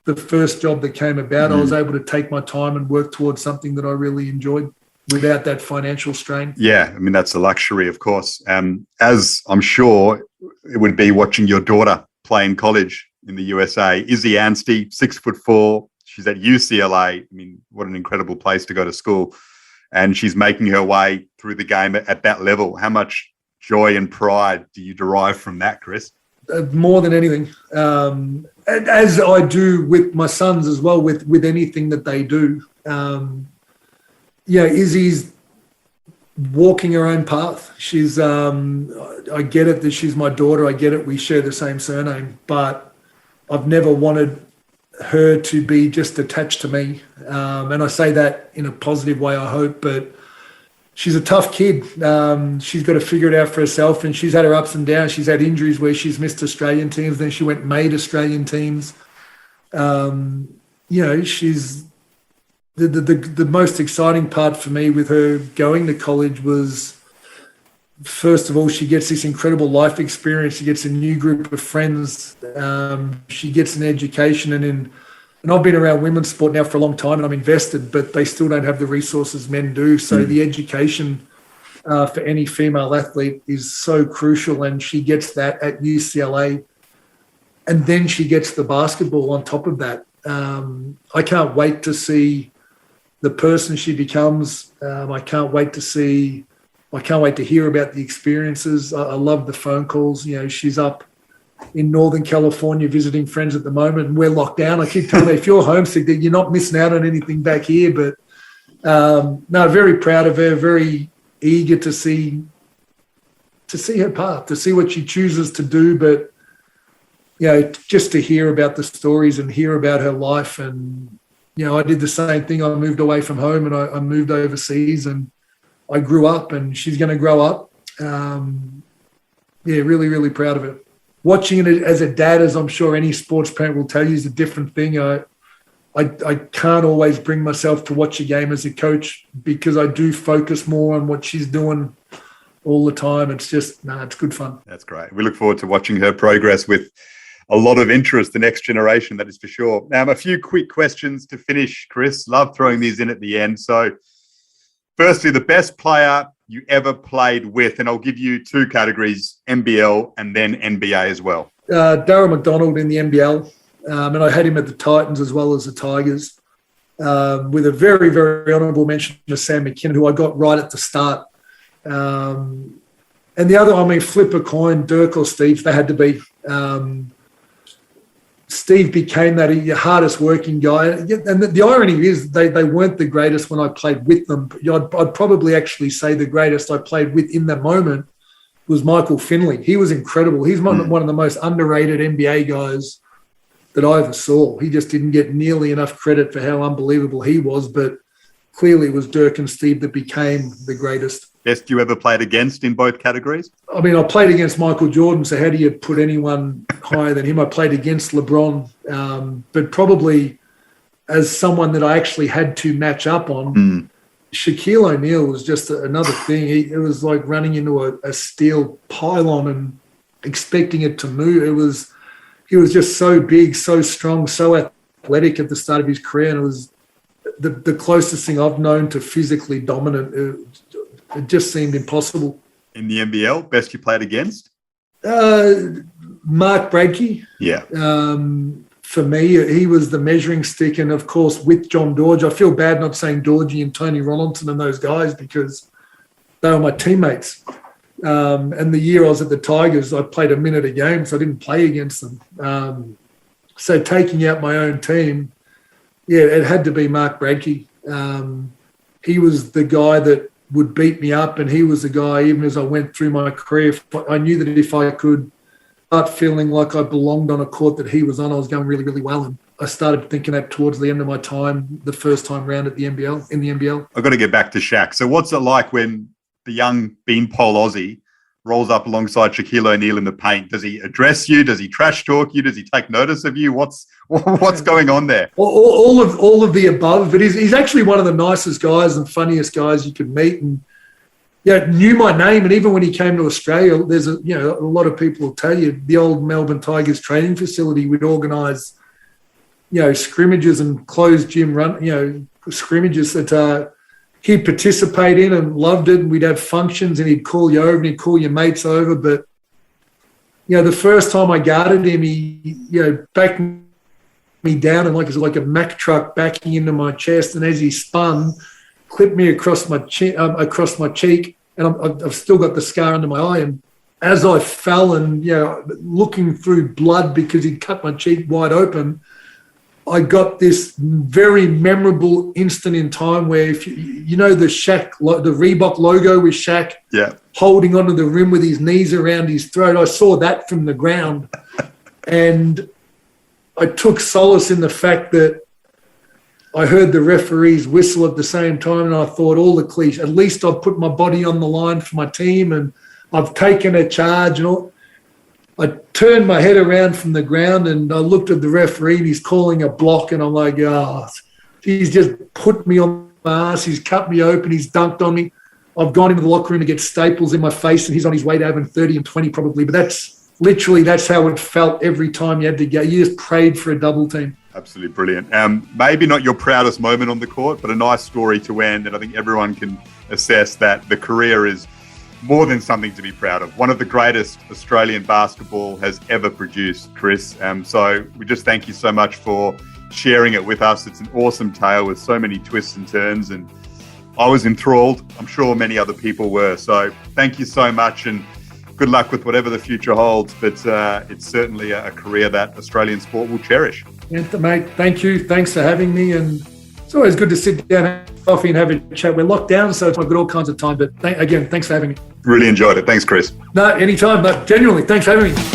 the first job that came about. I was able to take my time and work towards something that I really enjoyed without that financial strain. Yeah, I mean, that's a luxury, of course. As I'm sure it would be watching your daughter play in college in the USA. Izzy Anstey, 6'4". She's at UCLA. I mean, what an incredible place to go to school. And she's making her way through the game at that level. How much joy and pride do you derive from that, Chris? More than anything. As I do with my sons as well, with anything that they do. Izzy's walking her own path. She's, I get it that she's my daughter. I get it. We share the same surname, but I've never wanted her to be just attached to me. And I say that in a positive way, I hope, but she's a tough kid. She's got to figure it out for herself, and she's had her ups and downs. She's had injuries where she's missed Australian teams, then she went and made Australian teams. She's the most exciting part for me with her going to college was, first of all, she gets this incredible life experience. She gets a new group of friends. She gets an education, and I've been around women's sport now for a long time and I'm invested, but they still don't have the resources men do. So the education for any female athlete is so crucial, and she gets that at UCLA. And then she gets the basketball on top of that. I can't wait to see the person she becomes. I can't wait to hear about the experiences. I love the phone calls. She's up in Northern California visiting friends at the moment, and we're locked down. I keep telling her, if you're homesick, that you're not missing out on anything back here. But very proud of her, very eager to see her path, to see what she chooses to do. But just to hear about the stories and hear about her life. And I did the same thing. I moved away from home and I moved overseas, and I grew up, and she's going to grow up. Really, really proud of it. Watching it as a dad, as I'm sure any sports parent will tell you, is a different thing. I can't always bring myself to watch a game as a coach because I do focus more on what she's doing all the time. It's just, it's good fun. That's great. We look forward to watching her progress with a lot of interest, the next generation, that is for sure. Now, a few quick questions to finish, Chris. Love throwing these in at the end. So, firstly, the best player you ever played with, and I'll give you 2 categories, NBL and then NBA as well. Darryl McDonald in the NBL, and I had him at the Titans as well as the Tigers, with a very, very honourable mention to Sam McKinnon, who I got right at the start. And the other, flip a coin, Dirk or Steve, they had to be. Steve became that hardest working guy. And the irony is they weren't the greatest when I played with them. I'd probably actually say the greatest I played with in that moment was Michael Finley. He was incredible. He's one of the most underrated NBA guys that I ever saw. He just didn't get nearly enough credit for how unbelievable he was, but clearly it was Dirk and Steve that became the greatest. Best you ever played against in both categories? I played against Michael Jordan, so how do you put anyone higher than him? I played against LeBron, but probably as someone that I actually had to match up on, Shaquille O'Neal was just another thing. It was like running into a steel pylon and expecting it to move. He was just so big, so strong, so athletic at the start of his career, and it was the closest thing I've known to physically dominant. It just seemed impossible. In the NBL, best you played against? Mark Bradkey. Yeah. For me, he was the measuring stick, and of course with John Dorge. I feel bad not saying Dorgy and Tony Rollinson and those guys because they were my teammates. And the year I was at the Tigers, I played a minute a game, so I didn't play against them. So taking out my own team, yeah, it had to be Mark Bradke. He was the guy that would beat me up, and he was the guy, even as I went through my career, I knew that if I could start feeling like I belonged on a court that he was on, I was going really, really well. And I started thinking that towards the end of my time, the first time round at the NBL, in the NBL. I've got to get back to Shaq. So what's it like when the young beanpole Aussie rolls up alongside Shaquille O'Neal in the paint? Does he address you? Does he trash talk you? Does he take notice of you? What's going on there? All of the above. But he's actually one of the nicest guys and funniest guys you could meet, and knew my name. And even when he came to Australia, there's a lot of people will tell you the old Melbourne Tigers training facility would organise scrimmages and closed gym scrimmages that he'd participate in and loved it. And we'd have functions and he'd call you over and he'd call your mates over. But, the first time I guarded him, he, backed me down and it was like a Mack truck backing into my chest. And as he spun, clipped me across my cheek. And I've still got the scar under my eye. And as I fell and, looking through blood because he'd cut my cheek wide open, I got this very memorable instant in time where, if the Shaq, the Reebok logo with Shaq holding onto the rim with his knees around his throat, I saw that from the ground. And I took solace in the fact that I heard the referee's whistle at the same time, and I thought all the cliches, at least I've put my body on the line for my team and I've taken a charge and all. I turned my head around from the ground and I looked at the referee and he's calling a block, and I'm like, he's just put me on my ass. He's cut me open. He's dunked on me. I've gone into the locker room to get staples in my face, and he's on his way to having 30 and 20 probably. But that's how it felt every time you had to go. You just prayed for a double team. Absolutely brilliant. Maybe not your proudest moment on the court, but a nice story to end. And I think everyone can assess that the career is more than something to be proud of. One of the greatest Australian basketball has ever produced, Chris. So we just thank you so much for sharing it with us. It's an awesome tale with so many twists and turns, and I was enthralled. I'm sure many other people were. So thank you so much, and good luck with whatever the future holds. But it's certainly a career that Australian sport will cherish. Yeah, mate, thank you. Thanks for having me. And it's always good to sit down, have coffee and have a chat. We're locked down, so I've got all kinds of time. But again, thanks for having me. Really enjoyed it. Thanks, Chris. No, anytime. But genuinely, thanks for having me.